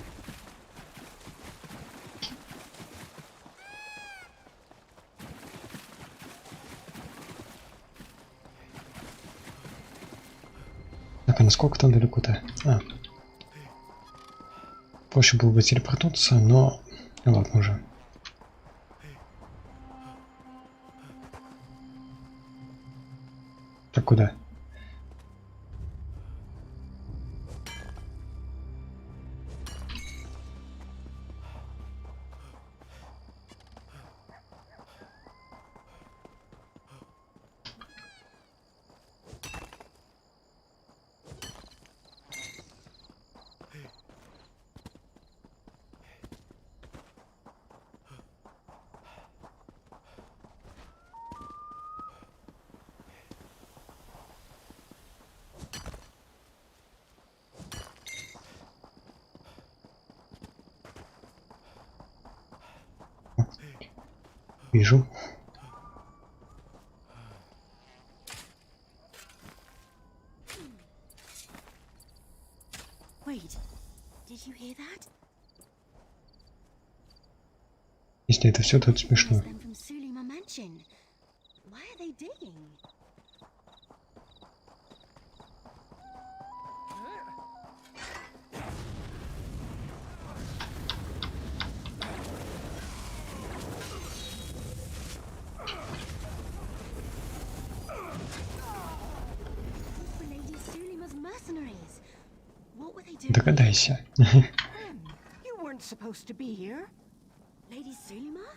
Speaker 1: Так, а насколько там далеко-то? А. Проще было бы телепортнуться, но... Ну ладно уже. Так куда? Вижу.
Speaker 3: Wait, did you hear that?
Speaker 1: Если это все, то это смешно.
Speaker 3: From Sulima Mansion. Why are they digging?
Speaker 4: mercenaries. What were they doing?
Speaker 1: Догадайся.
Speaker 6: You weren't supposed to be here.
Speaker 4: Lady Sulima?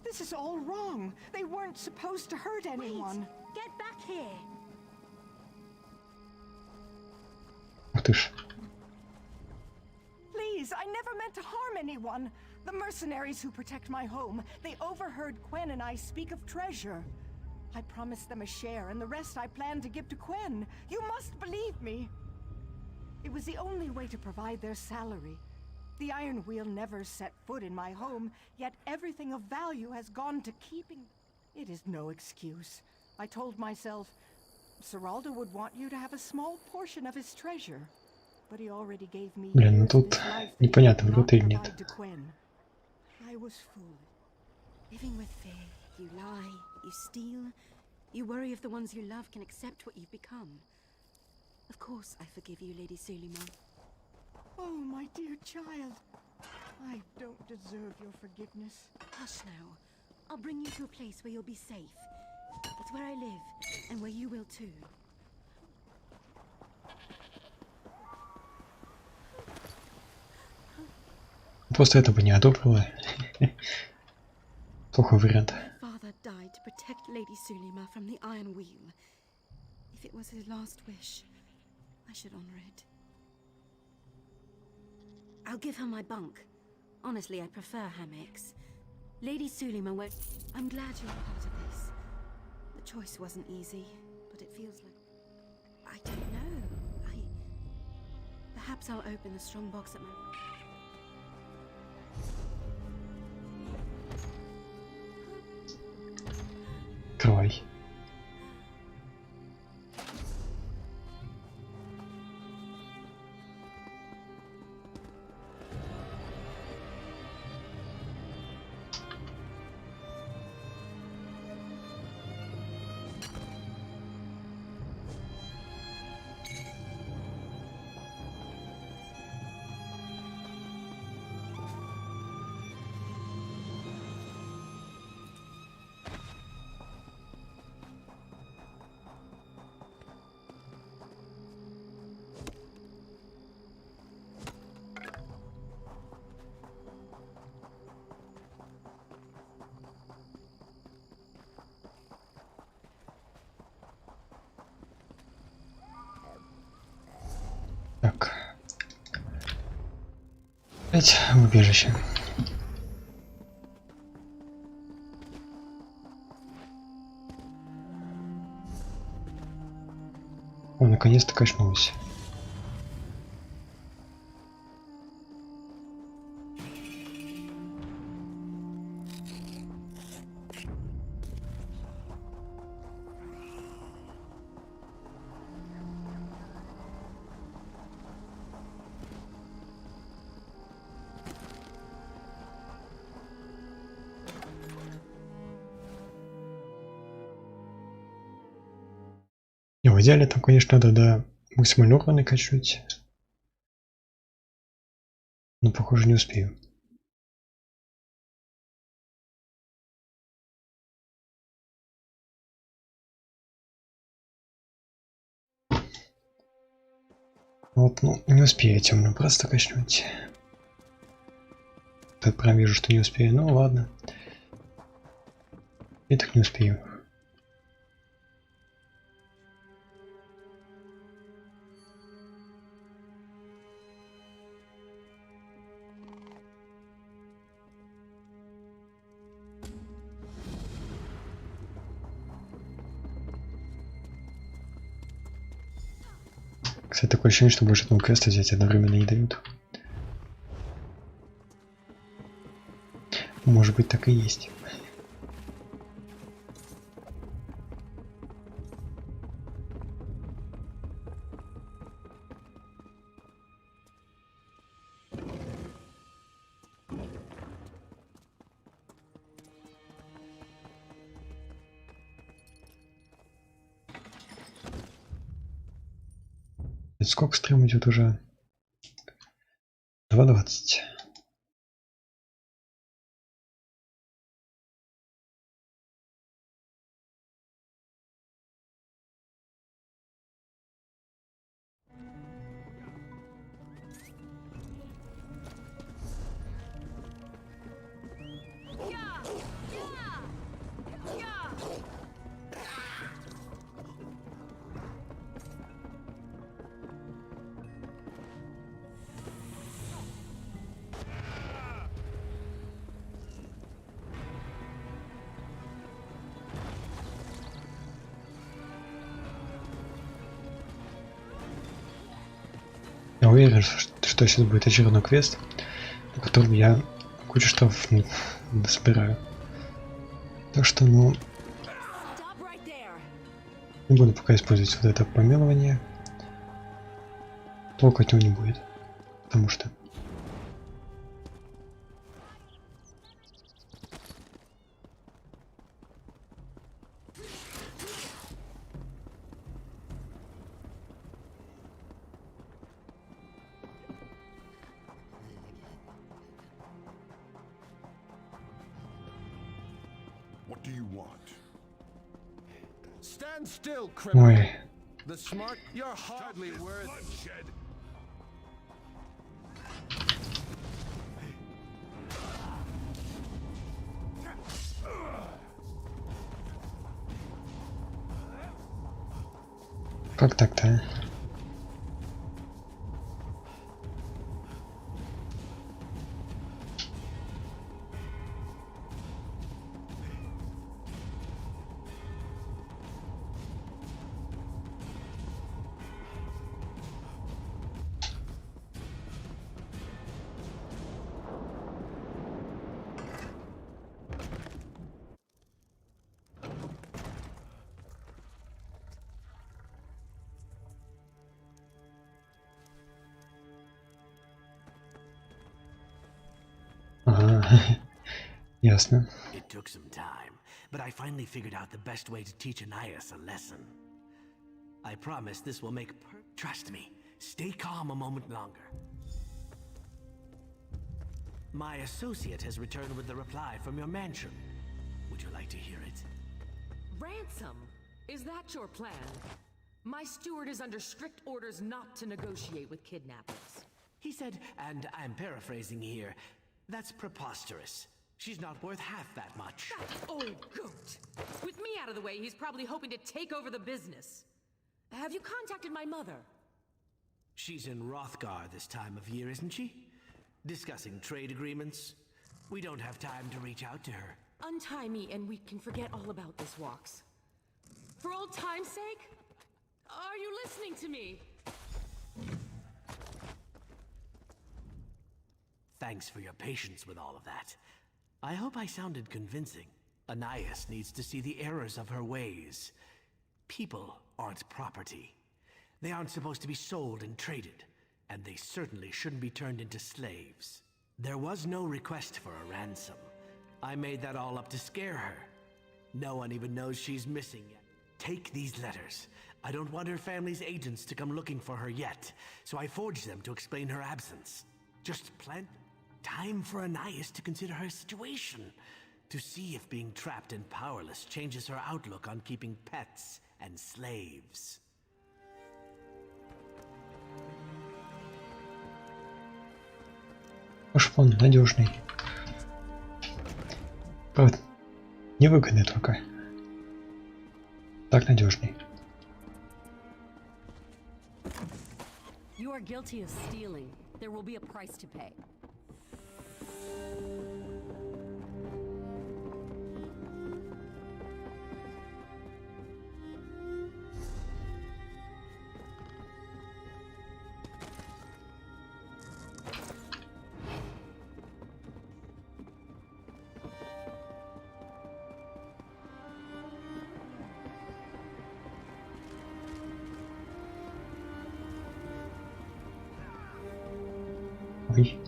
Speaker 6: This is all wrong. They weren't supposed to hurt anyone.
Speaker 4: Wait, get back here.
Speaker 1: Ух ты ж.
Speaker 6: Please, I never meant to harm anyone. The mercenaries who protect my home, they overheard Quen and I speak of treasure. I promised them a share, and the rest I planned to give to Quen. You must believe me. It was the only way to provide their salary. The Iron Wheel never set foot in my home, yet everything of value has gone to keeping... It is no excuse. I told myself, Seraldo would want you to have a small portion of his treasure. But he already gave me
Speaker 1: Блин, ну
Speaker 6: years of
Speaker 1: тут
Speaker 6: his life that
Speaker 1: непонятно,
Speaker 6: he could
Speaker 1: врут или
Speaker 6: not
Speaker 1: нет.
Speaker 6: provide to Quen. I was foolish.
Speaker 3: Living with fear, you lie, you steal, you worry if the ones you love can accept what you've become. Of course I forgive you, Lady Sulima.
Speaker 6: Oh, my dear child. I don't deserve your forgiveness.
Speaker 3: Hush now. I'll bring you to a place where you'll be safe. It's where I live, and where you will too.
Speaker 1: Просто это бы не одобрила. Плохой вариант.
Speaker 3: Father died to protect Lady Sulima from the Iron Wheel. If it was his last wish, I should honor it. I'll give her my bunk. Honestly, I prefer hammocks. Lady Sulima won't... I'm glad you're a part of this. The choice wasn't easy, but it feels like... I don't know. Perhaps I'll open the strong box at my...
Speaker 1: Открывай. Так. Опять в убежище. О, наконец-то качнулась. В идеале там, конечно, надо до максимального урона качнуть. Но, похоже, не успею. Вот, ну, не успею темно просто качнуть. Так прям вижу, что не успею. Ну, ладно. И так не успею. Кстати, такое ощущение, что больше одного квеста взять одновременно не дают. Может быть, так и есть. Сколько стрим идет уже? 2:20. Я уверен, что сейчас будет очередной квест, на котором я кучу штрафов собираю. Так что, ну, не буду пока использовать вот это помилование. Толку от него не будет, потому что...
Speaker 5: What do you want?
Speaker 11: Stand still, criminal.
Speaker 1: Ой.
Speaker 11: The smart, you're hardly worth
Speaker 9: bloodshed.
Speaker 1: Как так-то, а? Ясно.
Speaker 7: It took some time, but I finally figured out the best way to teach Anais a lesson. I promise this will make trust me. Stay calm a moment longer. My associate has returned with the reply from your mansion. Would you like to hear it?
Speaker 13: Ransom? Is that your plan? My steward is under strict orders not to negotiate with kidnappers.
Speaker 7: He said, and I'm paraphrasing here, that's preposterous. She's not worth half that much.
Speaker 13: That old goat! With me out of the way, he's probably hoping to take over the business. Have you contacted my mother?
Speaker 7: She's in Rothgar this time of year, isn't she? Discussing trade agreements. We don't have time to reach out to her.
Speaker 13: Untie me and we can forget all about this, Walks. For old time's sake? Are you listening to me?
Speaker 7: Thanks for your patience with all of that. I hope I sounded convincing. Anais needs to see the errors of her ways. People aren't property. They aren't supposed to be sold and traded, and they certainly shouldn't be turned into slaves. There was no request for a ransom. I made that all up to scare her. No one even knows she's missing yet. Take these letters. I don't want her family's agents to come looking for her yet, so I forged them to explain her absence. Just plant time for Anais to consider her situation, to see if being trapped and powerless changes her outlook on keeping pets and slaves.
Speaker 1: Уж он надежный. Правда, невыгодный только. Так надежный.
Speaker 15: You are guilty of stealing. There will be a price to pay.
Speaker 1: Ой.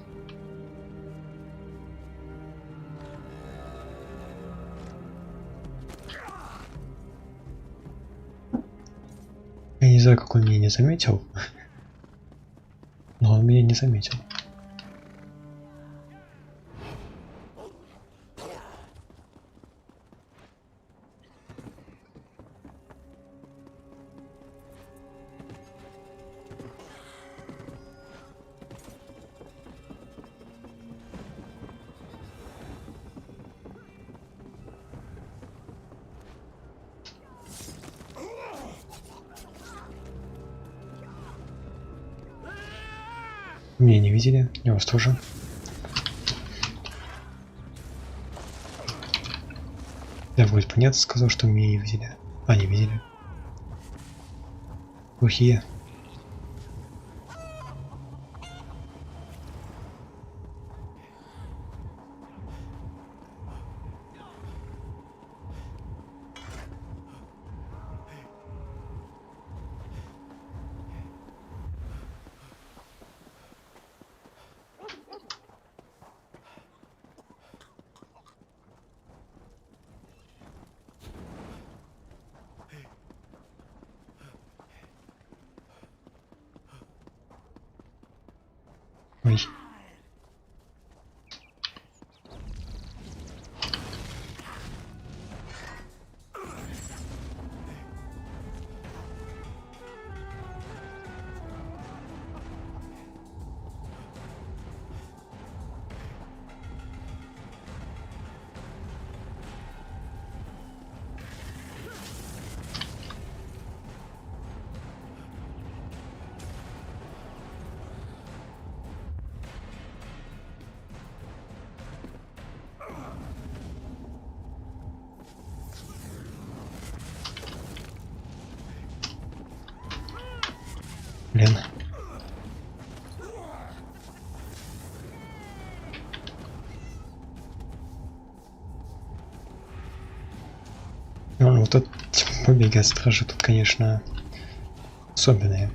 Speaker 1: Я не знаю, как он меня не заметил, но он меня не заметил. Меня не видели, и вас тоже. Я вроде понятно сказал, что меня не видели. А, не видели. Плохие. Ой. Блин. Ну, вот тут побеги от стражи тут, конечно, особенные.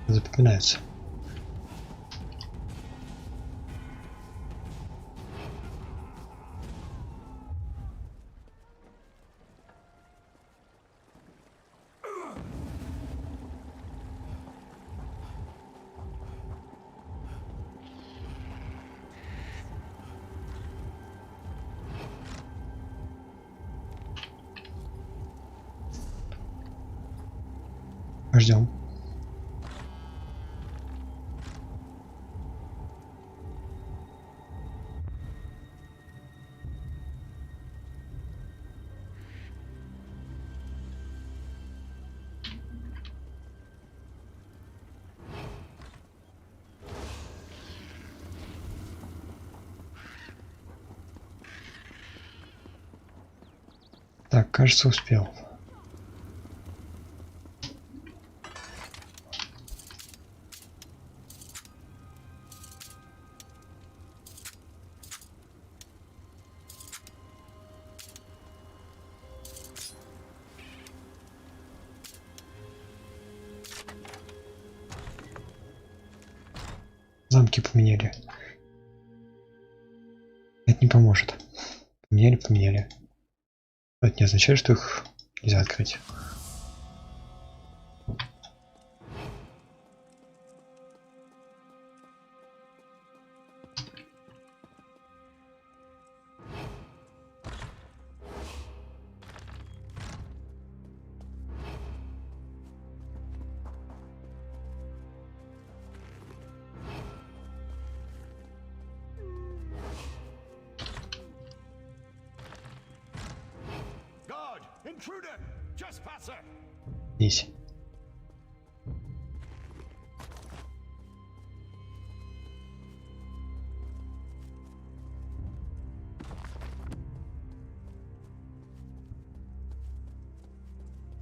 Speaker 1: Запоминаются. Ждем. Так, кажется, успел. Замки поменяли. Это не поможет. Поменяли. Это не означает, что их нельзя открыть. Здесь.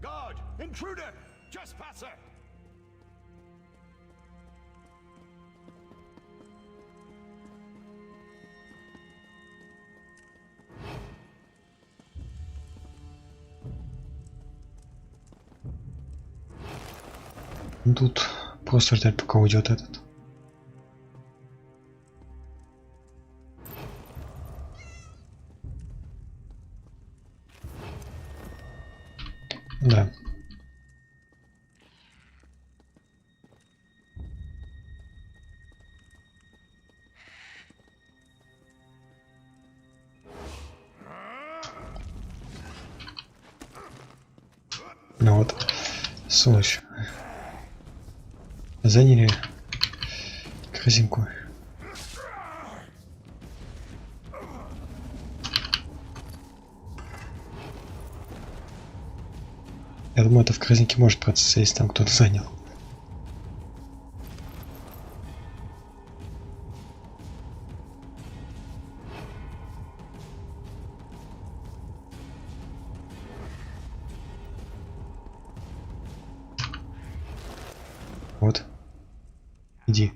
Speaker 8: Guard! Intruder! Trespasser!
Speaker 1: Ну, тут просто ждать, пока уйдет этот. Да. Ну вот, сволочь. Заняли корзинку. Я думаю, это в корзинке может процесс, если там кто-то занял. Вот. Иди.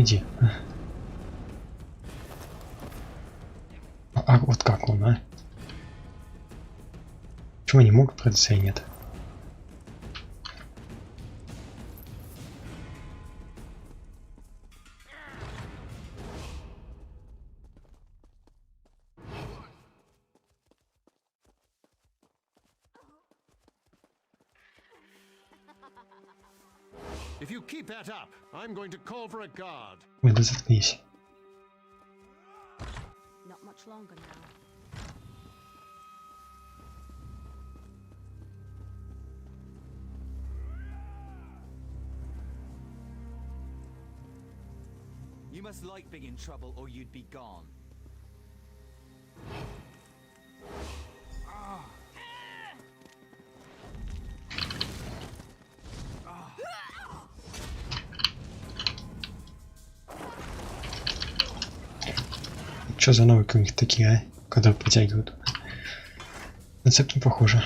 Speaker 1: Уйди. А вот как он, а? Почему они могут продаться и нет?
Speaker 8: If you keep that up, I'm going to call for a guard.
Speaker 1: Ой, да заткнись.
Speaker 15: Not much longer now.
Speaker 12: You must like being in trouble or you'd be gone.
Speaker 1: Что за навыки у них такие, а? Когда притягивают. На цепь не похоже.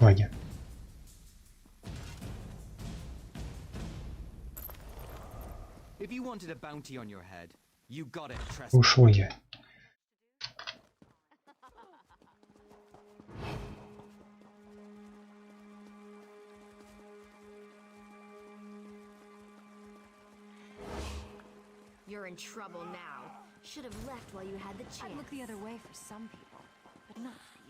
Speaker 1: Ладно.
Speaker 12: If you wanted a bounty on your head, you got it, trespass.
Speaker 1: Ушел я.
Speaker 4: You're in trouble now. Should have left while you had the chance.
Speaker 15: I'd look the other way for some people, but not for you.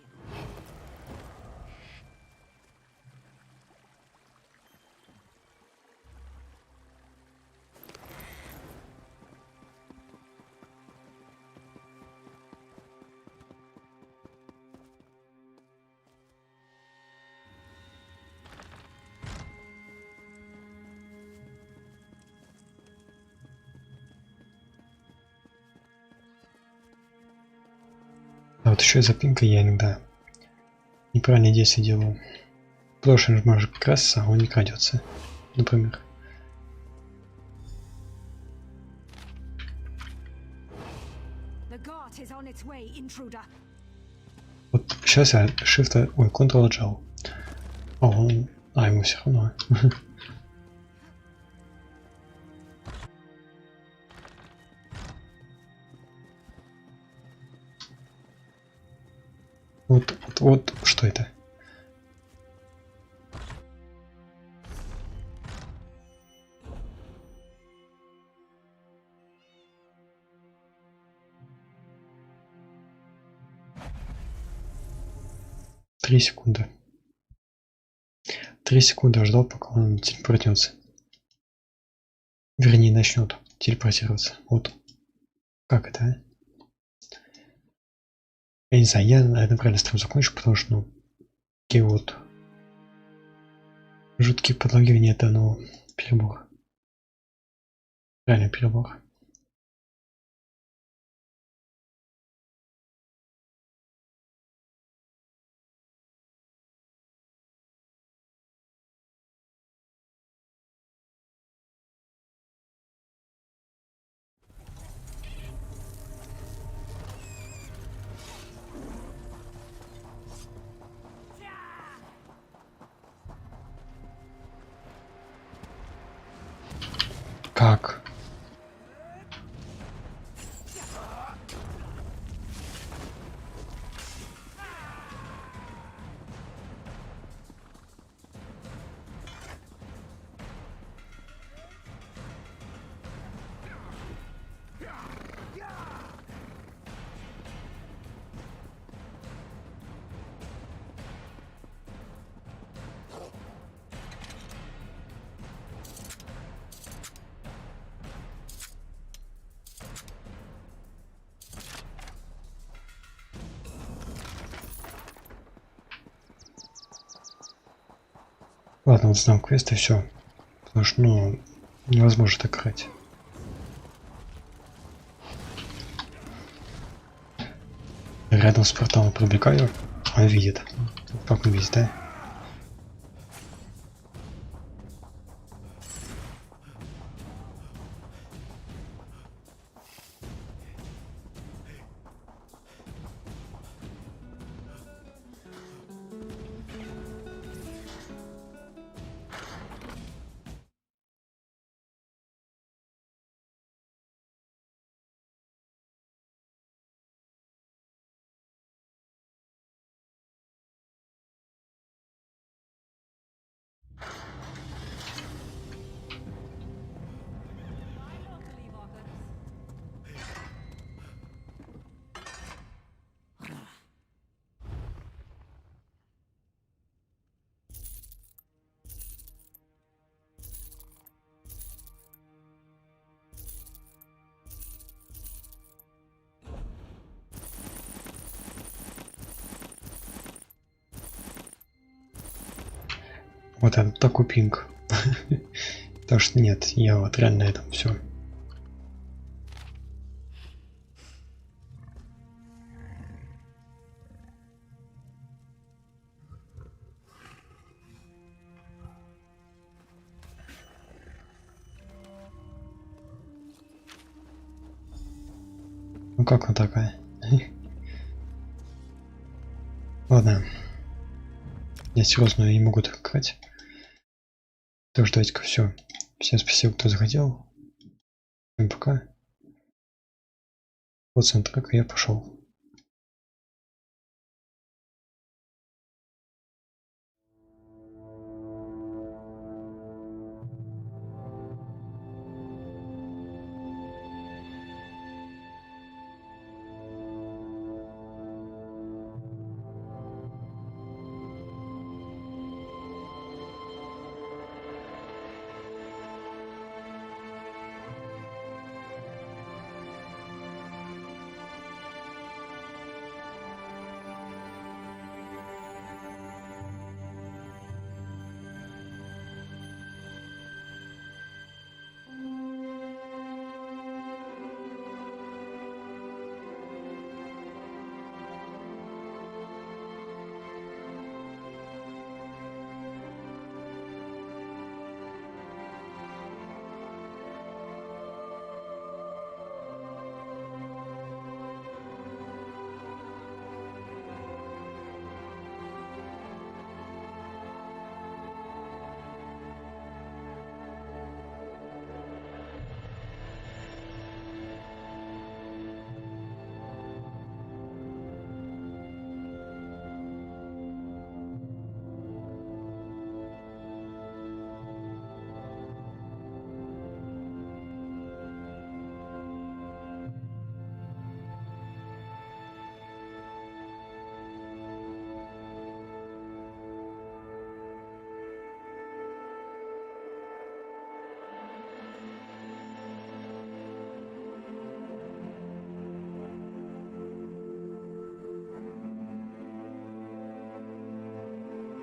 Speaker 1: А вот еще и запинка я иногда неправильные действия делаю. Потому что нажимаешь краситься, а он не крадется. Например. Вот сейчас я Shift, ой, Ctrl отжал. А он, ему все равно. Вот, что это? Три секунды. 3 секунды я ждал, пока он телепортнется. Вернее, начнет телепортироваться. Вот. Как это, а? Я не знаю, я, наверное, правильно стрим закончу, потому что, ну, такие вот жуткие подлагивания, это, ну, перебор. Реально перебор. Как? Ладно, вот сдам квест и все. Потому что, ну, невозможно так играть. Рядом с порталом пробегаю, он видит. Как он видит, да? Вот это такой пинг. Потому что нет, я вот реально на этом все. Ну как она такая? Ладно. Я серьезно не могу так играть. Так что давайте-ка все. Всем спасибо, кто захотел. Всем пока. Вот центр, я пошел.